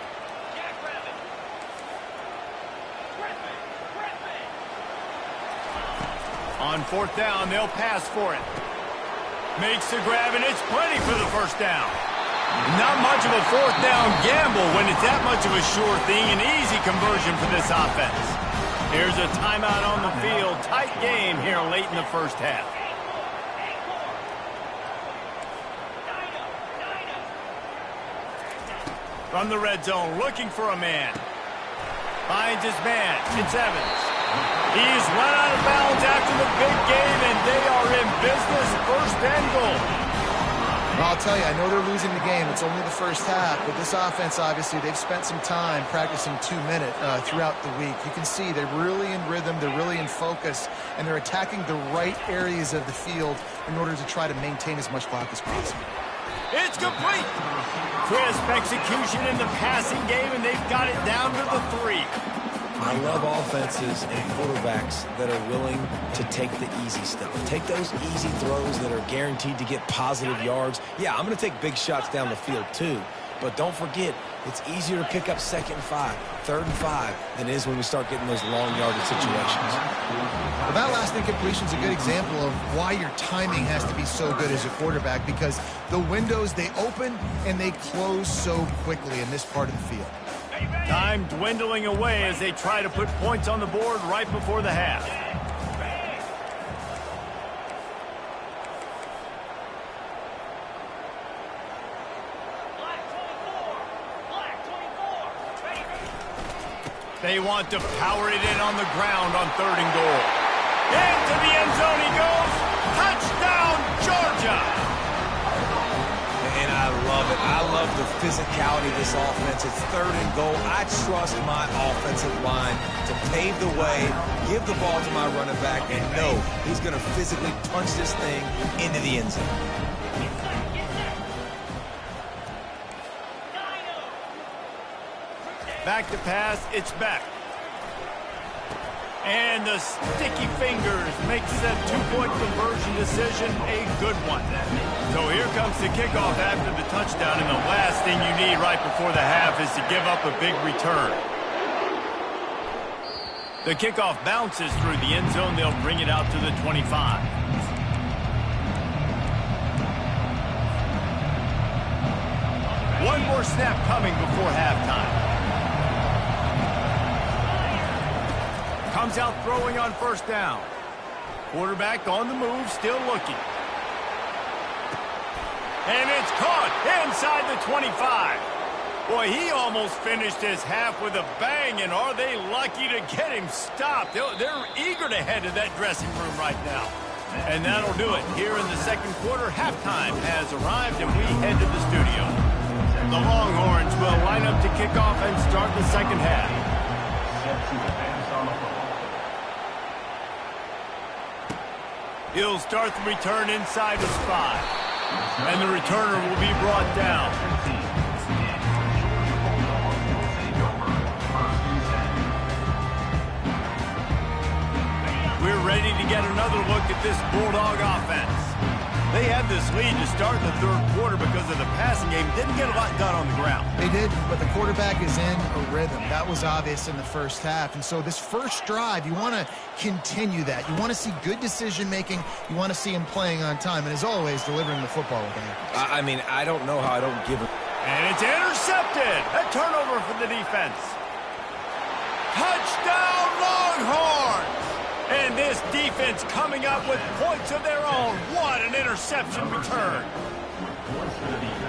On fourth down, they'll pass for it. Makes the grab, and it's plenty for the first down. Not much of a fourth down gamble when it's that much of a sure thing. An easy conversion for this offense. Here's a timeout on the field. Tight game here late in the first half. From the red zone, looking for a man. Finds his man. It's Evans. He's run out of bounds after the big game, and they are in business. First and goal. Well, I'll tell you, I know they're losing the game. It's only the first half, but this offense, obviously, they've spent some time practicing 2-minute throughout the week. You can see they're really in rhythm, they're really in focus, and they're attacking the right areas of the field in order to try to maintain as much clock as possible. It's complete. Crisp execution in the passing game, and they've got it down to the 3. I love offenses and quarterbacks that are willing to take the easy stuff. Take those easy throws that are guaranteed to get positive yards. Yeah, I'm going to take big shots down the field too. But don't forget, it's easier to pick up 2nd and 5, 3rd and 5 than it is when we start getting those long yardage situations. Well, that last incompletion is a good example of why your timing has to be so good as a quarterback, because the windows, they open and they close so quickly in this part of the field. Time dwindling away as they try to put points on the board right before the half. They want to power it in on the ground on 3rd and goal. Into the end zone he goes. Touchdown, Georgia! And I love it. I love the physicality of this offense. It's 3rd and goal. I trust my offensive line to pave the way, give the ball to my running back, and know he's going to physically punch this thing into the end zone. Back to pass, it's back. And the sticky fingers makes that two-point conversion decision a good one. So here comes the kickoff after the touchdown, and the last thing you need right before the half is to give up a big return. The kickoff bounces through the end zone. They'll bring it out to the 25. One more snap coming before halftime. Comes out throwing on first down. Quarterback on the move, still looking. And it's caught inside the 25. Boy, he almost finished his half with a bang, and are they lucky to get him stopped? They're eager to head to that dressing room right now. And that'll do it. Here in the second quarter, halftime has arrived, and we head to the studio. The Longhorns will line up to kick off and start the second half. He'll start the return inside his 5. And the returner will be brought down. We're ready to get another look at this Bulldog offense. They had this lead to start the third quarter because of the passing game. Didn't get a lot done on the ground. They did, but the quarterback is in a rhythm. That was obvious in the first half. And so this first drive, you want to continue that. You want to see good decision-making. You want to see him playing on time. And as always, delivering the football with accuracy. I mean, I don't know how I don't give it. And it's intercepted. A turnover for the defense. Touchdown, Longhorns! And this defense coming up with points of their own. What an interception return.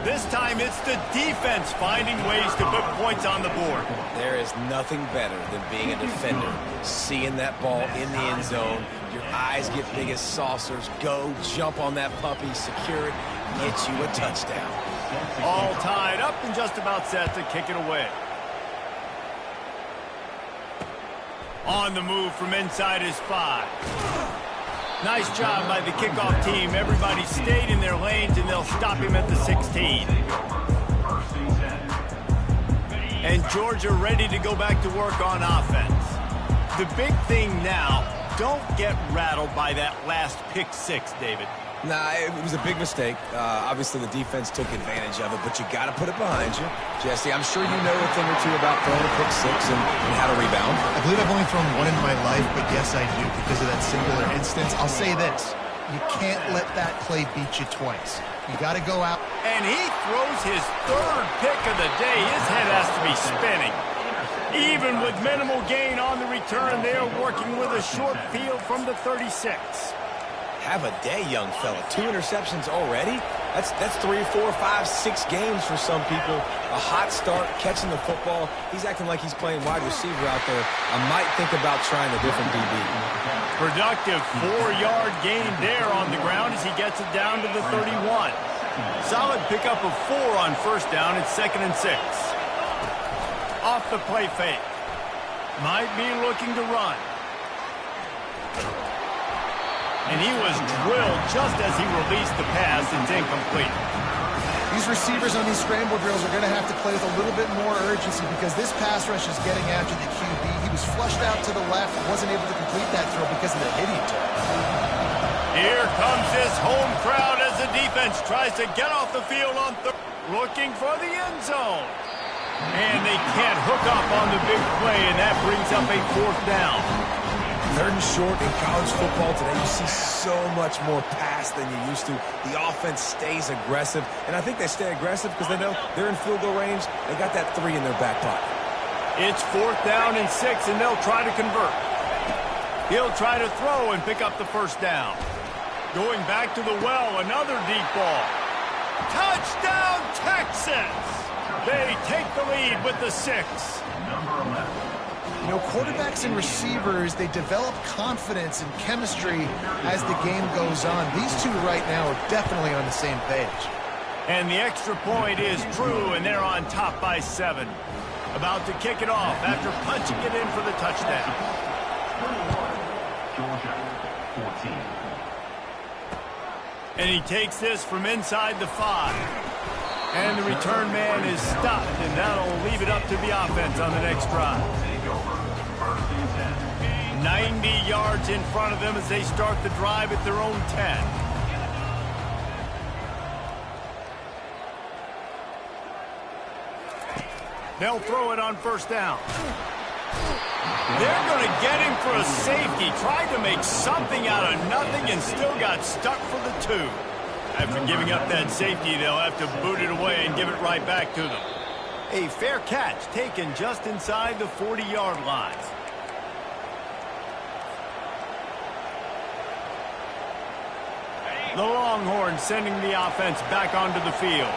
This time it's the defense finding ways to put points on the board. There is nothing better than being a defender. Seeing that ball in the end zone, your eyes get big as saucers. Go, jump on that puppy, secure it, get you a touchdown. All tied up and just about set to kick it away. On the move from inside his 5. Nice job by the kickoff team. Everybody stayed in their lanes, and they'll stop him at the 16. And Georgia ready to go back to work on offense. The big thing now, don't get rattled by that last pick 6, David. Nah, it was a big mistake. Obviously, the defense took advantage of it, but you got to put it behind you. Jesse, I'm sure you know a thing or two about throwing a pick 6 and how to rebound. I believe I've only thrown one in my life, but yes, I do because of that singular instance. I'll say this. You can't let that play beat you twice. You got to go out. And he throws his third pick of the day. His head has to be spinning. Even with minimal gain on the return, they're working with a short field from the 36. Have a day, young fella. 2 interceptions already? That's 3, 4, 5, 6 games for some people. A hot start, catching the football. He's acting like he's playing wide receiver out there. I might think about trying a different DB. Productive 4-yard gain there on the ground as he gets it down to the 31. Solid pickup of 4 on first down. It's 2nd and 6. Off the play fake. Might be looking to run. And he was drilled just as he released the pass. It's incomplete. These receivers on these scramble drills are going to have to play with a little bit more urgency because this pass rush is getting after the QB. He was flushed out to the left, wasn't able to complete that throw because of the hit he took. Here comes this home crowd as the defense tries to get off the field on third, looking for the end zone. And they can't hook up on the big play, and that brings up a 4th down. 3rd and short in college football today. You see so much more pass than you used to. The offense stays aggressive, and I think they stay aggressive because they know they're in field goal range. They got that 3 in their back pocket. It's 4th down and 6, and they'll try to convert. He'll try to throw and pick up the first down. Going back to the well, another deep ball. Touchdown, Texas! They take the lead with the 6. Number 11. You know, quarterbacks and receivers, they develop confidence and chemistry as the game goes on. These two right now are definitely on the same page. And the extra point is true, and they're on top by 7. About to kick it off after punching it in for the touchdown. Georgia, 14. And he takes this from inside the 5. And the return man is stopped, and that'll leave it up to the offense on the next drive. 90 90 yards in front of them as they start the drive at their own 10. They'll throw it on first down. They're going to get him for a safety. Tried to make something out of nothing and still got stuck for the 2. After giving up that safety, they'll have to boot it away and give it right back to them. A fair catch taken just inside the 40-yard line. The Longhorns sending the offense back onto the field.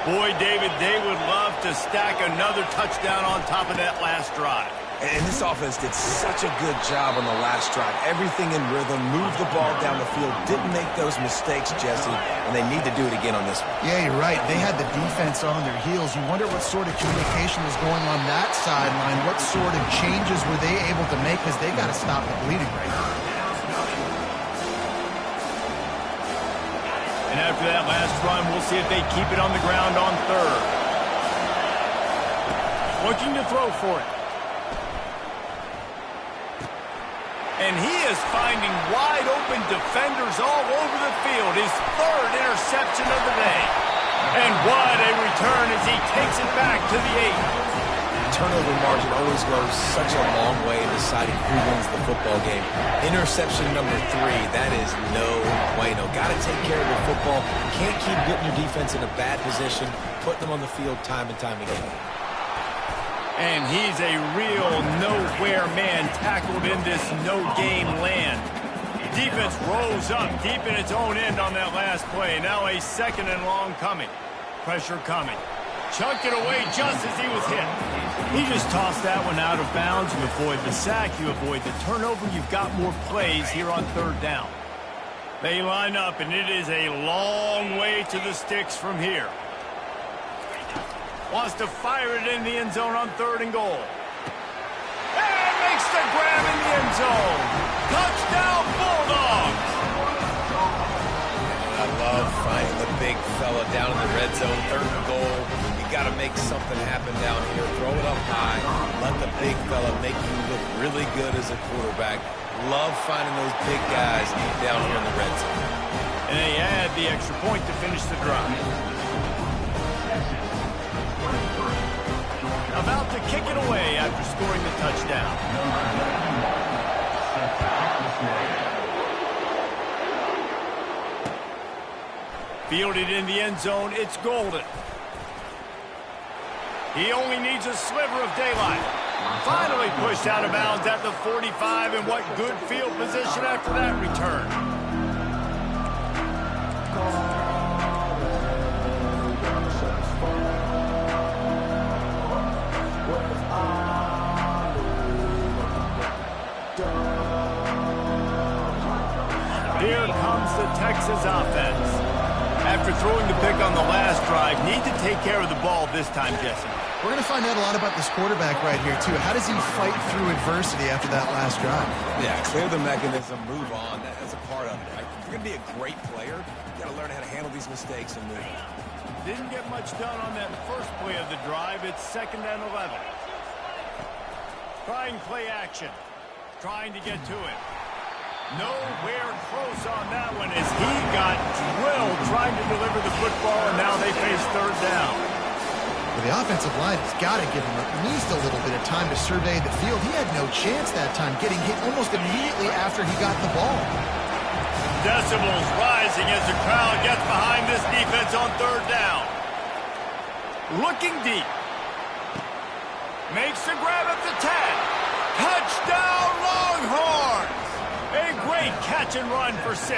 Boy, David, they would love to stack another touchdown on top of that last drive. And this offense did such a good job on the last drive. Everything in rhythm, moved the ball down the field, didn't make those mistakes, Jesse, and they need to do it again on this one. Yeah, you're right. They had the defense on their heels. You wonder what sort of communication was going on that sideline. What sort of changes were they able to make, because they got to stop the bleeding right now. And after that last run, we'll see if they keep it on the ground on third. Looking to throw for it. And he is finding wide-open defenders all over the field. His 3rd interception of the day. And what a return as he takes it back to the 8. Turnover margin always goes such a long way in deciding who wins the football game. Interception number 3, that is no bueno. Got to take care of the football. Can't keep putting your defense in a bad position, putting them on the field time and time again. And he's a real nowhere man tackled in this no-game land. Defense rolls up deep in its own end on that last play. Now a 2nd and long coming. Pressure coming. Chunked it away just as he was hit. He just tossed that one out of bounds. You avoid the sack, you avoid the turnover. You've got more plays here on 3rd down. They line up, and it is a long way to the sticks from here. Wants to fire it in the end zone on 3rd and goal. And makes the grab in the end zone. Touchdown, Bulldogs! I love finding the big fella down in the red zone, 3rd and goal. You got to make something happen down here. Throw it up high. Let the big fella make you look really good as a quarterback. Love finding those big guys down here in the red zone. And they add the extra point to finish the drive. About to kick it away after scoring the touchdown. Fielded in the end zone, it's Golden. He only needs a sliver of daylight. Finally pushed out of bounds at the 45, and what good field position after that return. Here comes the Texas offense. After throwing the pick on the last drive, need to take care of the ball this time, Jesse. We're going to find out a lot about this quarterback right here, too. How does he fight through adversity after that last drive? Yeah, clear the mechanism, move on. That's a part of it, right? If you're going to be a great player, you got to learn how to handle these mistakes and move on. Didn't get much done on that first play of the drive. It's 2nd and 11. Trying play action. Trying to get to it. Nowhere close on that one as he got drilled trying to deliver the football, and now they face 3rd down. Well, the offensive line has got to give him at least a little bit of time to survey the field. He had no chance that time, getting hit almost immediately after he got the ball. Decibels rising as the crowd gets behind this defense on 3rd down. Looking deep. Makes the grab at the 10. Touchdown, Longhorns! A great catch and run for 6.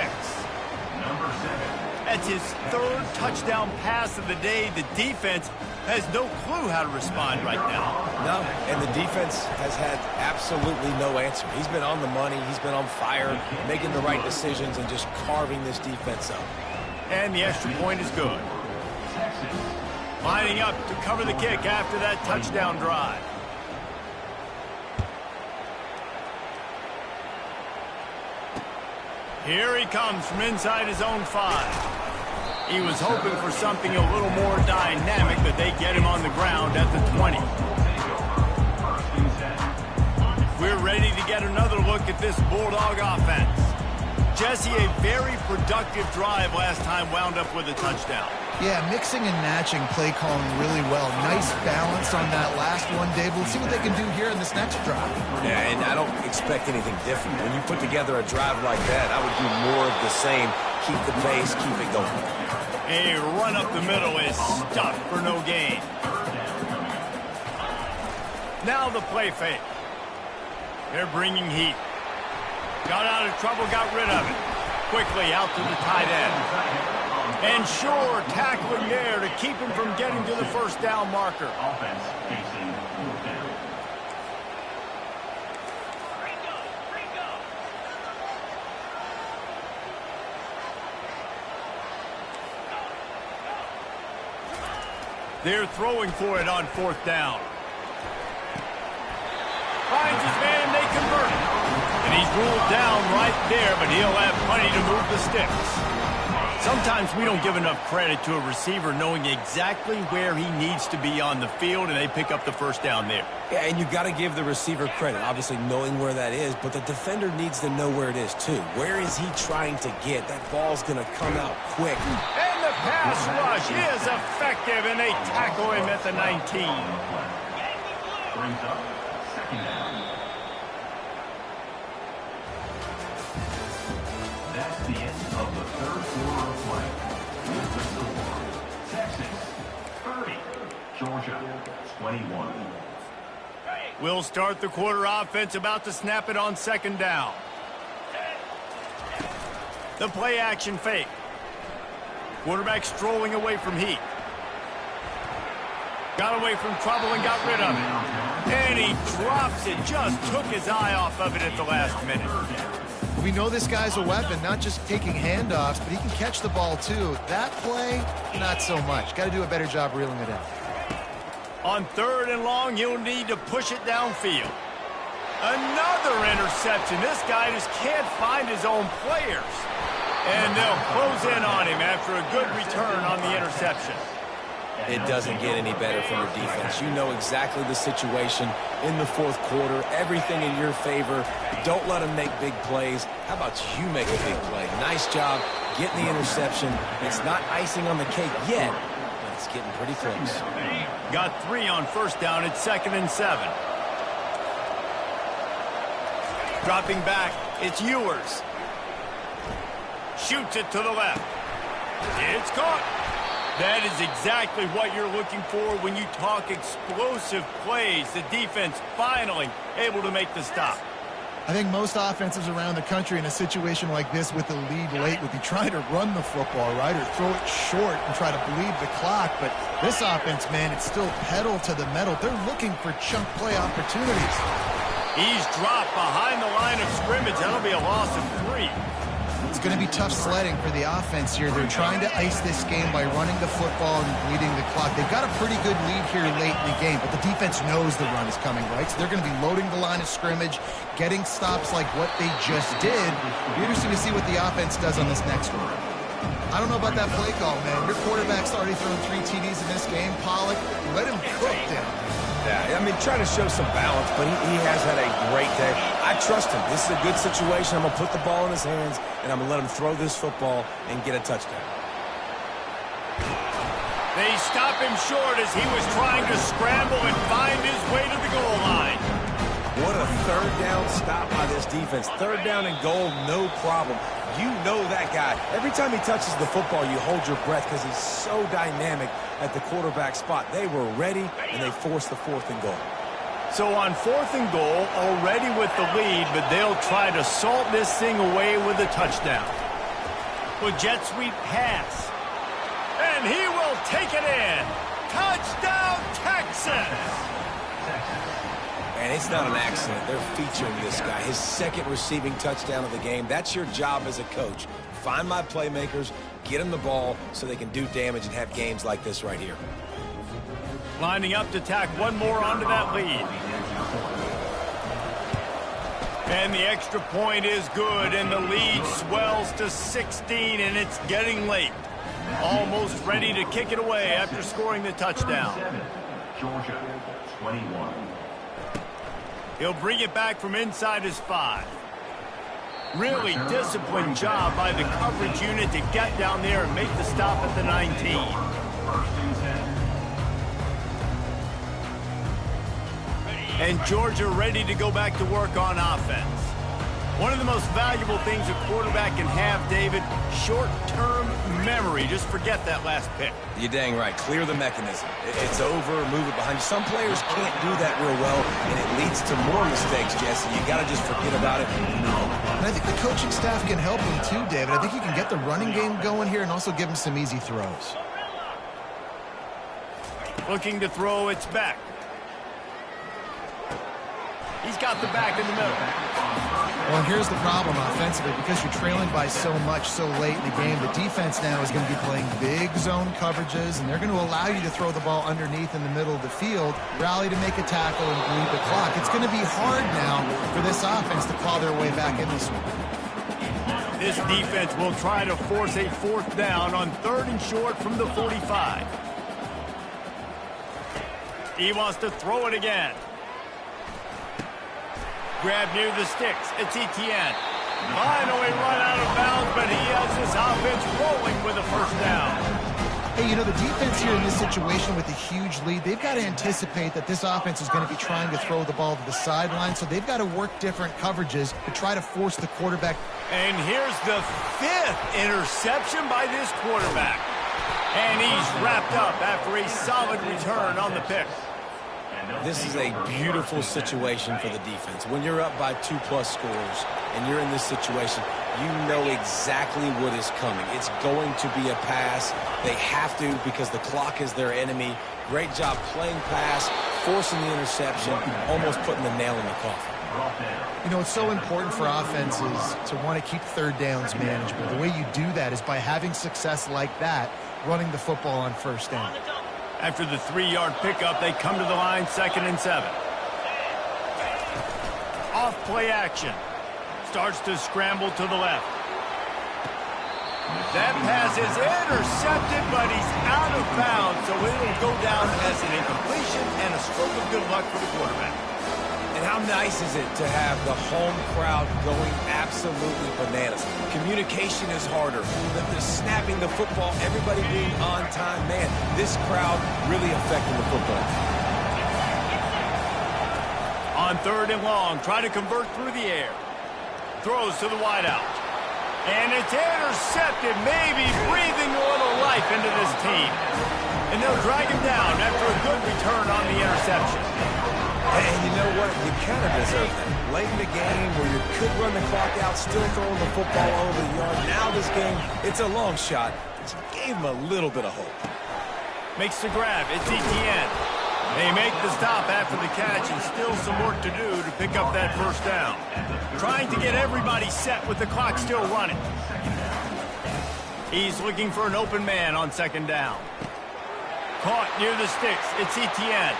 Number 7. That's his 3rd touchdown pass of the day. The defense has no clue how to respond right now. No, and the defense has had absolutely no answer. He's been on the money. He's been on fire, making the right decisions and just carving this defense up. And the extra point is good. Lining up to cover the kick after that touchdown drive. Here he comes from inside his own 5. He was hoping for something a little more dynamic, but they get him on the ground at the 20. We're ready to get another look at this Bulldog offense. Jesse, a very productive drive last time wound up with a touchdown. Yeah, mixing and matching play calling really well. Nice balance on that last one, Dave. We'll see what they can do here in this next drive. Yeah, and I don't expect anything different. When you put together a drive like that, I would do more of the same. Keep the pace, keep it going. A run up the middle is stuffed for no gain. Now the play fake. They're bringing heat. Got out of trouble, got rid of it. Quickly out to the tight end. And sure, tackling there to keep him from getting to the first down marker. Offense facing fourth down. They're throwing for it on fourth down. Finds his man, they convert it. And he's ruled down right there, but he'll have plenty to move the sticks. Sometimes we don't give enough credit to a receiver knowing exactly where he needs to be on the field, and they pick up the first down there. Yeah, and you got to give the receiver credit, obviously knowing where that is, but the defender needs to know where it is too. Where is he trying to get? That ball's going to come out quick. And the pass rush is effective, and they tackle him at the 19. Brings up second down. That's the end of the third quarter of play. With the score, Texas 30, Georgia 21. We'll start the quarter offense, about to snap it on second down. The play action fake. Quarterback strolling away from heat. Got away from trouble and got rid of it. And he drops it, just took his eye off of it at the last minute. We know this guy's a weapon, not just taking handoffs, but he can catch the ball too. That play, not so much. Got to do a better job reeling it in. On third and long, he'll need to push it downfield. Another interception. This guy just can't find his own players. And they'll close in on him after a good return on the interception. It doesn't get any better from your defense. You know exactly the situation in the fourth quarter. Everything in your favor. Don't let them make big plays. How about you make a big play? Nice job getting the interception. It's not icing on the cake yet, but it's getting pretty close. Got 3 on first down. It's 2nd and 7. Dropping back. It's Ewers. Shoots it to the left. It's caught. That is exactly what you're looking for when you talk explosive plays. The defense finally able to make the stop. I think most offenses around the country in a situation like this with the lead late would be trying to run the football, right, or throw it short and try to bleed the clock. But this offense, man, it's still pedal to the metal. They're looking for chunk play opportunities. He's dropped behind the line of scrimmage. That'll be a loss of 3. It's going to be tough sledding for the offense here. They're trying to ice this game by running the football and bleeding the clock. They've got a pretty good lead here late in the game, but the defense knows the run is coming, right? So they're going to be loading the line of scrimmage, getting stops like what they just did. It'll be interesting to see what the offense does on this next one. I don't know about that play call, man. Your quarterback's already thrown 3 TDs in this game. Pollock, let him cook down. Yeah, I mean, trying to show some balance, but he has had a great day. I trust him. This is a good situation. I'm going to put the ball in his hands, and I'm going to let him throw this football and get a touchdown. They stop him short as he was trying to scramble and find his way to the goal line. What a third down stop by this defense. Third down and goal, no problem. You know that guy. Every time he touches the football, you hold your breath because he's so dynamic at the quarterback spot. They were ready, and they forced the 4th and goal. So on 4th and goal, already with the lead, but they'll try to salt this thing away with a touchdown. With jet sweep pass. And he will take it in. Touchdown, Texas! And it's not an accident. They're featuring this guy. His 2nd receiving touchdown of the game. That's your job as a coach. Find my playmakers, get them the ball so they can do damage and have games like this right here. Lining up to tack one more onto that lead. And the extra point is good, and the lead swells to 16, and it's getting late. Almost ready to kick it away after scoring the touchdown. Georgia 21. He'll bring it back from inside his 5. Really disciplined job by the coverage unit to get down there and make the stop at the 19. And Georgia ready to go back to work on offense. One of the most valuable things a quarterback can have, David, short-term memory. Just forget that last pick. You're dang right. Clear the mechanism. It's over, move it behind you. Some players can't do that real well, and it leads to more mistakes, Jesse. You got to just forget about it. And I think the coaching staff can help him too, David. I think you can get the running game going here and also give him some easy throws. Looking to throw, it's back. He's got the back in the middle. Well, and here's the problem offensively. Because you're trailing by so much so late in the game, the defense now is going to be playing big zone coverages, and they're going to allow you to throw the ball underneath in the middle of the field, rally to make a tackle, and bleed the clock. It's going to be hard now for this offense to claw their way back in this one. This defense will try to force a 4th down on 3rd and short from the 45. He wants to throw it again. Grab near the sticks. It's Etienne. Finally run out of bounds, but he has this offense rolling with a 1st down. Hey, you know, the defense here in this situation with a huge lead, they've got to anticipate that this offense is going to be trying to throw the ball to the sideline, so they've got to work different coverages to try to force the quarterback. And here's the 5th interception by this quarterback. And he's wrapped up after a solid return on the pick. This is a beautiful situation for the defense. When you're up by 2+ scores and you're in this situation, you know exactly what is coming. It's going to be a pass. They have to because the clock is their enemy. Great job playing pass, forcing the interception, almost putting the nail in the coffin. You know, it's so important for offenses to want to keep 3rd downs manageable. The way you do that is by having success like that, running the football on 1st down. After the 3-yard pickup, they come to the line 2nd and 7. Off play action. Starts to scramble to the left. That pass is intercepted, but he's out of bounds, so it'll go down as an incompletion and a stroke of good luck for the quarterback. And how nice is it to have the home crowd going absolutely bananas? Communication is harder. The snapping the football, everybody being on time. Man, this crowd really affecting the football. On 3rd and long, try to convert through the air. Throws to the wideout. And it's intercepted, maybe breathing a little life into this team. And they'll drag him down after a good return on the interception. And you know what? You kind of deserve that. Late in the game where you could run the clock out, still throwing the football over the yard. Now this game, it's a long shot. It gave him a little bit of hope. Makes the grab. It's Etienne. They make the stop after the catch and still some work to do to pick up that 1st down. Trying to get everybody set with the clock still running. He's looking for an open man on 2nd down. Caught near the sticks. It's Etienne.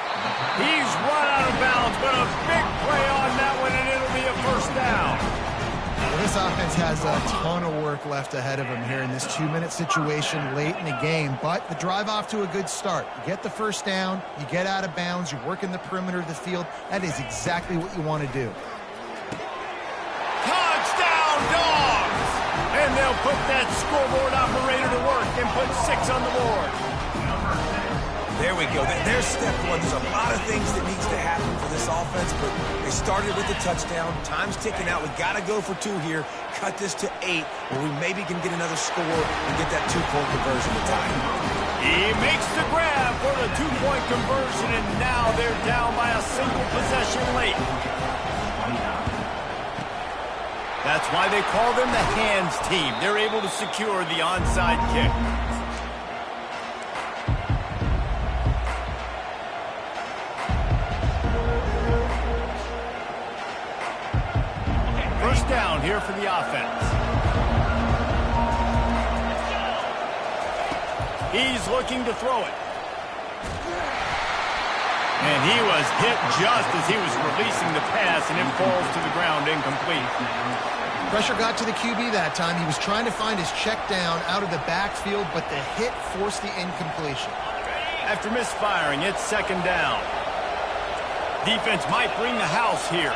He's run out of bounds, but a big play on that one, and it'll be a 1st down. Well, this offense has a ton of work left ahead of them here in this 2-minute situation late in the game, but the drive off to a good start. You get the 1st down, you get out of bounds, you're working the perimeter of the field. That is exactly what you want to do. Touchdown, Dogs! And they'll put that scoreboard operator to work and put 6 on the board. There we go. There's step 1. There's a lot of things that needs to happen for this offense, but they started with the touchdown. Time's ticking out. We got to go for 2 here. Cut this to 8, where we maybe can get another score and get that 2-point conversion to tie. He makes the grab for the 2-point conversion, and now they're down by a single possession late. That's why they call them the hands team. They're able to secure the onside kick. Down here for the offense. He's looking to throw it. And he was hit just as he was releasing the pass, and it falls to the ground incomplete. Pressure got to the QB that time. He was trying to find his check down out of the backfield, but the hit forced the incompletion. After misfiring, it's 2nd down. Defense might bring the house here.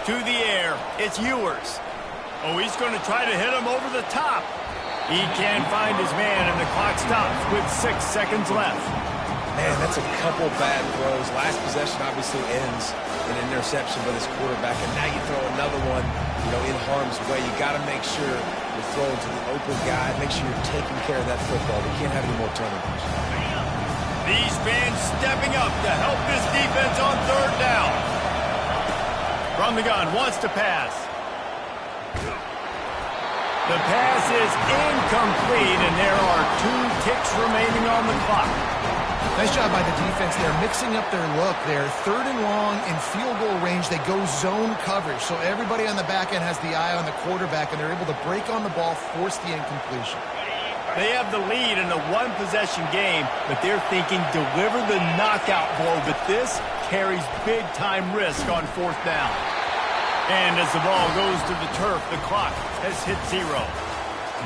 To the air, it's Ewers. Oh, he's going to try to hit him over the top. He can't find his man, and the clock stops with 6 seconds left. Man, that's a couple bad throws. Last possession obviously ends in an interception by this quarterback, and now you throw another one, in harm's way. You got to make sure you're throwing to the open guy. Make sure you're taking care of that football. We can't have any more turnovers. These fans stepping up to help this defense on third down. From the gun, wants to pass. The pass is incomplete, and there are 2 ticks remaining on the clock. Nice job by the defense there, mixing up their look there. 3rd and long in field goal range, they go zone coverage. So everybody on the back end has the eye on the quarterback, and they're able to break on the ball, force the incompletion. They have the lead in a 1-possession game, but they're thinking deliver the knockout blow, but this carries big-time risk on 4th down. And as the ball goes to the turf, the clock has hit 0.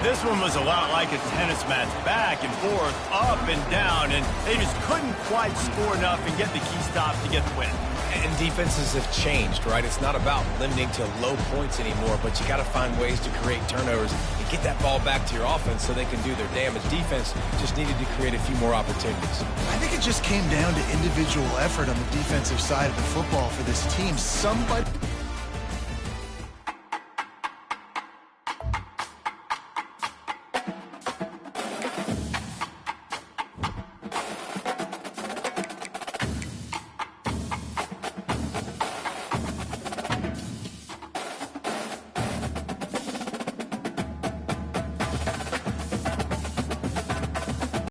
This one was a lot like a tennis match, back and forth, up and down, and they just couldn't quite score enough and get the key stop to get the win. And defenses have changed, right? It's not about limiting to low points anymore, but you got to find ways to create turnovers and get that ball back to your offense so they can do their damage. Defense just needed to create a few more opportunities. I think it just came down to individual effort on the defensive side of the football for this team. Somebody